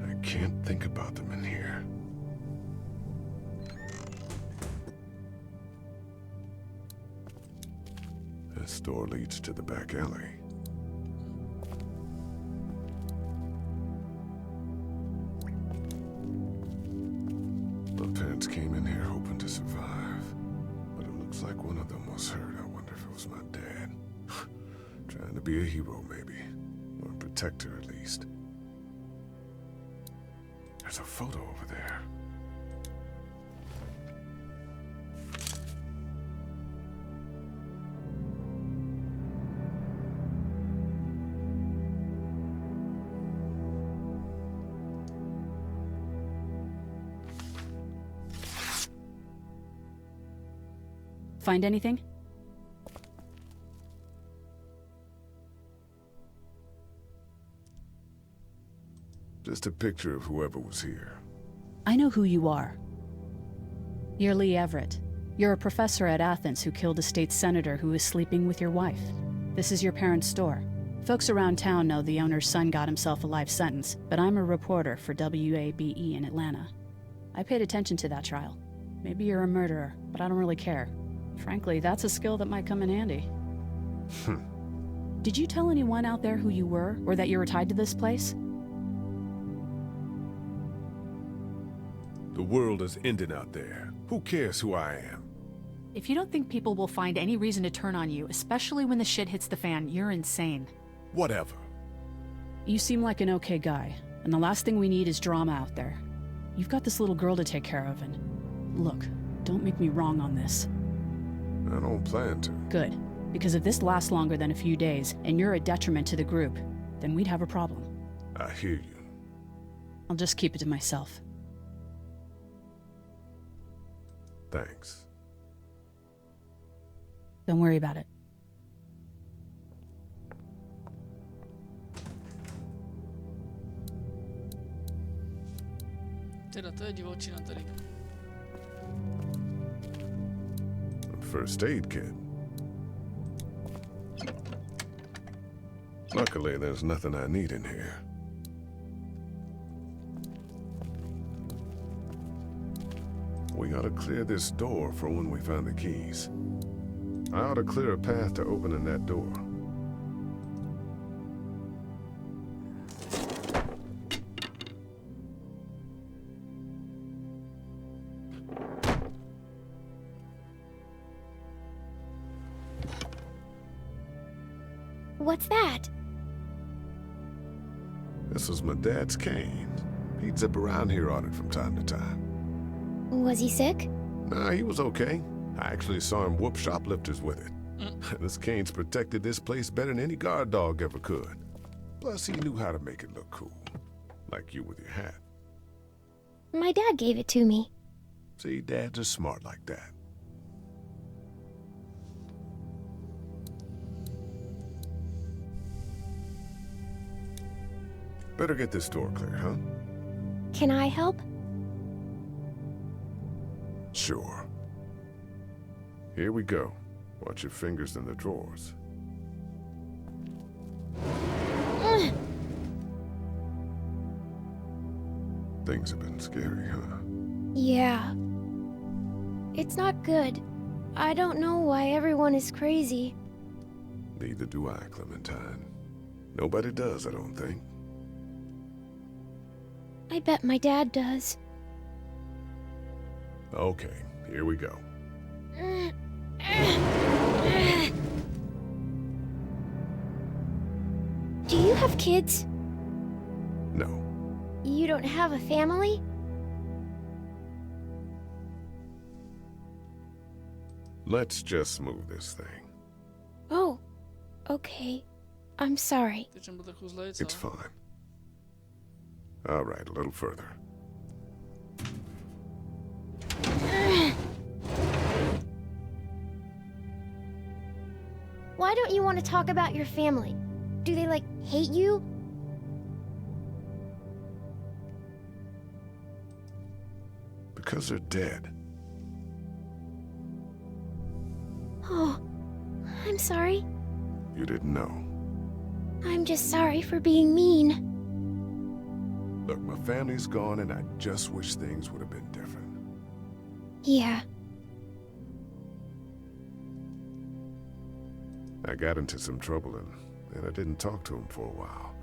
I can't think about them in here. This door leads to the back alley. My parents came in here hoping to survive, but it looks like one of them was hurt. I wonder if it was my dad. Trying to be a hero, maybe. Or a protector, at least. There's a photo over there. Find anything? Just a picture of whoever was here. I know who you are. You're Lee Everett. You're a professor at Athens who killed a state senator who was sleeping with your wife. This is your parents' store. Folks around town know the owner's son got himself a life sentence, but I'm a reporter for WABE in Atlanta. I paid attention to that trial. Maybe you're a murderer, but I don't really care. Frankly, that's a skill that might come in handy. Did you tell anyone out there who you were, or that you were tied to this place? The world is ending out there. Who cares who I am? If you don't think people will find any reason to turn on you, especially when the shit hits the fan, you're insane. Whatever. You seem like an okay guy, and the last thing we need is drama out there. You've got this little girl to take care of, and look, don't make me wrong on this. I don't plan to. Good, because if this lasts longer than a few days, and you're a detriment to the group, then we'd have a problem. I hear you. I'll just keep it to myself. Thanks. Don't worry about it. Teda to je divočina tady. First aid kit. Luckily, there's nothing I need in here. We ought to clear this door for when we find the keys. I ought to clear a path to opening that door. What's that? This was my dad's cane. He'd zip around here on it from time to time. Was he sick? Nah, he was okay. I actually saw him whoop shoplifters with it. This cane's protected this place better than any guard dog ever could. Plus, he knew how to make it look cool. Like you with your hat. My dad gave it to me. See, dads are smart like that. Better get this door clear, huh? Can I help? Sure. Here we go. Watch your fingers in the drawers. Things have been scary, huh? Yeah. It's not good. I don't know why everyone is crazy. Neither do I, Clementine. Nobody does, I don't think. I bet my dad does. Okay, here we go. Do you have kids? No. You don't have a family? Let's just move this thing. Oh, okay. I'm sorry. It's fine. All right, a little further. Why don't you want to talk about your family? Do they, like, hate you? Because they're dead. Oh, I'm sorry. You didn't know. I'm just sorry for being mean. Look, my family's gone and I just wish things would have been different. Yeah. I got into some trouble and I didn't talk to them for a while.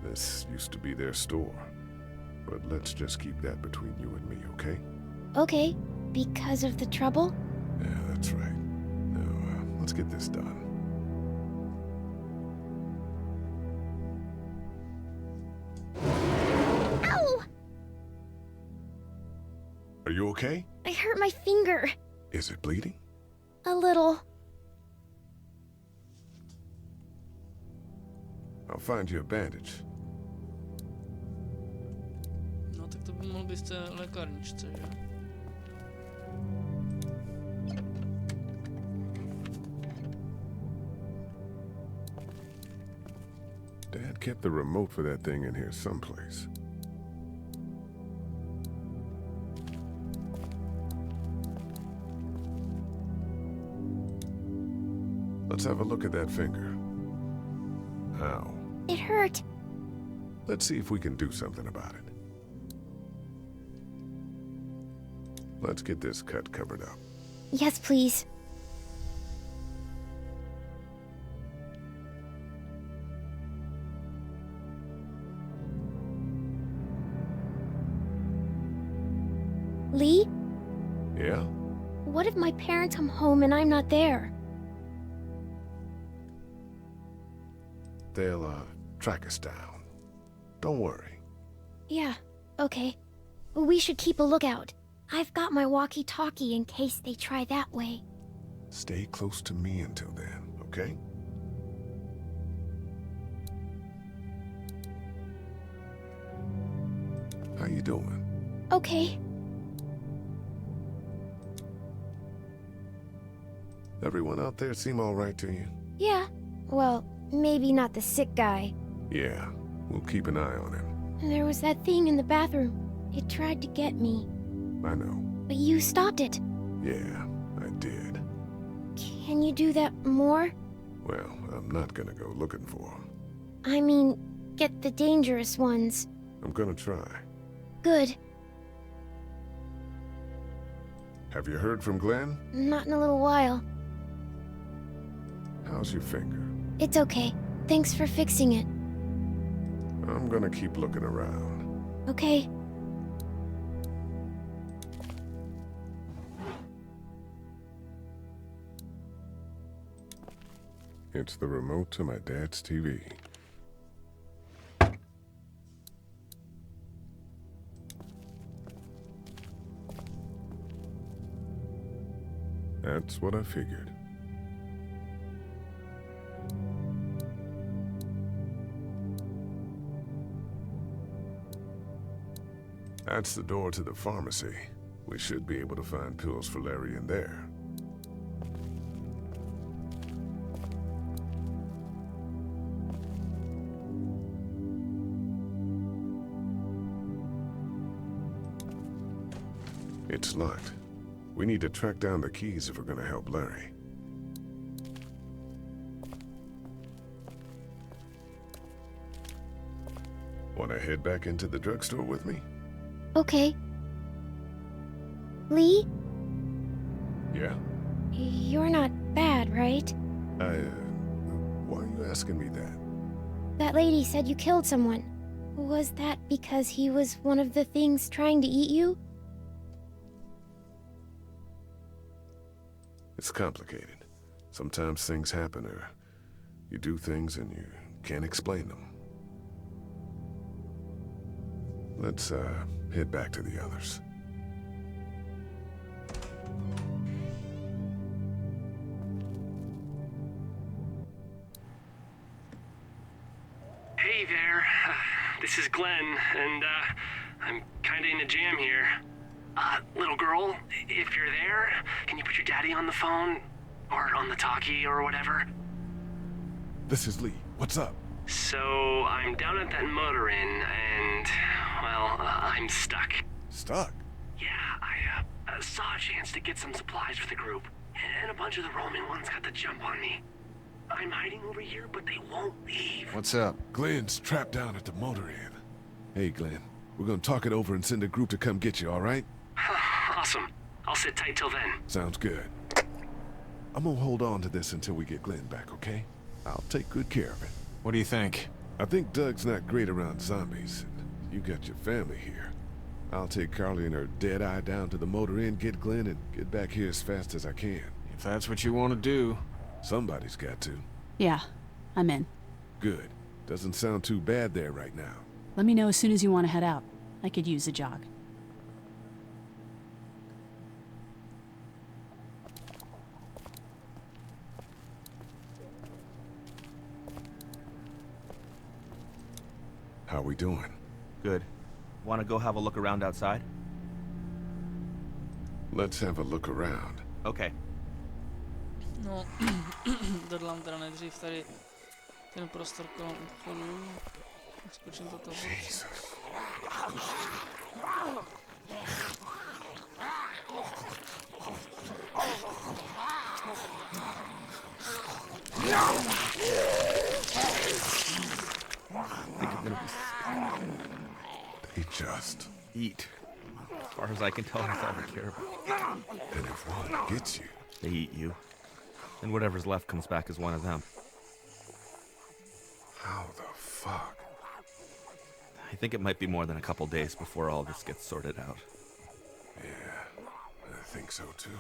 This used to be their store. But let's just keep that between you and me, okay? Okay, because of the trouble? Yeah, that's right. Now, let's get this done. Ow! Are you okay? I hurt my finger. Is it bleeding? A little. I'll find you a bandage. No tak to by mohl být v té lékárničce, že? Dad kept the remote for that thing in here someplace. Let's have a look at that finger. Ow. It hurt. Let's see if we can do something about it. Let's get this cut covered up. Yes, please. Lee? Yeah? What if my parents come home and I'm not there? They'll, track us down. Don't worry. Yeah, okay. We should keep a lookout. I've got my walkie-talkie in case they try that way. Stay close to me until then, okay? How you doing? Okay. Everyone out there seem all right to you? Yeah. Well, maybe not the sick guy. Yeah, we'll keep an eye on him. There was that thing in the bathroom. It tried to get me. I know. But you stopped it. Yeah, I did. Can you do that more? Well, I'm not gonna go looking for him. I mean, get the dangerous ones. I'm gonna try. Good. Have you heard from Glenn? Not in a little while. How's your finger? It's okay. Thanks for fixing it. I'm gonna keep looking around. Okay. It's the remote to my dad's TV. That's what I figured. That's the door to the pharmacy. We should be able to find pills for Larry in there. It's locked. We need to track down the keys if we're gonna help Larry. Wanna head back into the drugstore with me? Okay. Lee? Yeah? You're not bad, right? you asking me that? That lady said you killed someone. Was that because he was one of the things trying to eat you? It's complicated. Sometimes things happen, or you do things and you can't explain them. Let's, head back to the others. Hey there, this is Glenn, and I'm kinda in a jam here. Little girl, if you're there, can you put your daddy on the phone? Or on the talkie or whatever? This is Lee. What's up? So, I'm down at that motor inn, and, well, I'm stuck. Stuck? Yeah, I saw a chance to get some supplies for the group, and a bunch of the Roman ones got the jump on me. I'm hiding over here, but they won't leave. What's up? Glenn's trapped down at the motor inn. Hey, Glenn. We're gonna talk it over and send a group to come get you, all right? Awesome. I'll sit tight till then. Sounds good. I'm gonna hold on to this until we get Glenn back, okay? I'll take good care of it. What do you think? I think Doug's not great around zombies. You got your family here. I'll take Carly and her dead eye down to the motor inn, get Glenn, and get back here as fast as I can. If that's what you want to do. Somebody's got to. Yeah, I'm in. Good. Doesn't sound too bad there right now. Let me know as soon as you want to head out. I could use a jog. How we doing? Good. Want to go have a look around outside? Let's have a look around. Okay. No, dodlám teda nejdřív tady ten prostor kolem obchodu. Skočím do toho. They just eat. As far as I can tell, that's all they care about. And if one gets you, they eat you. And whatever's left comes back as one of them. How the fuck? I think it might be more than a couple days before all this gets sorted out. Yeah, I think so too.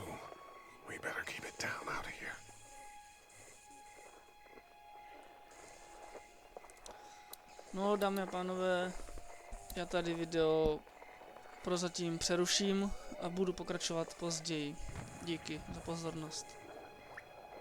We better keep it down out of here. No, dámy a pánové, já tady video prozatím přeruším a budu pokračovat později. Díky za pozornost.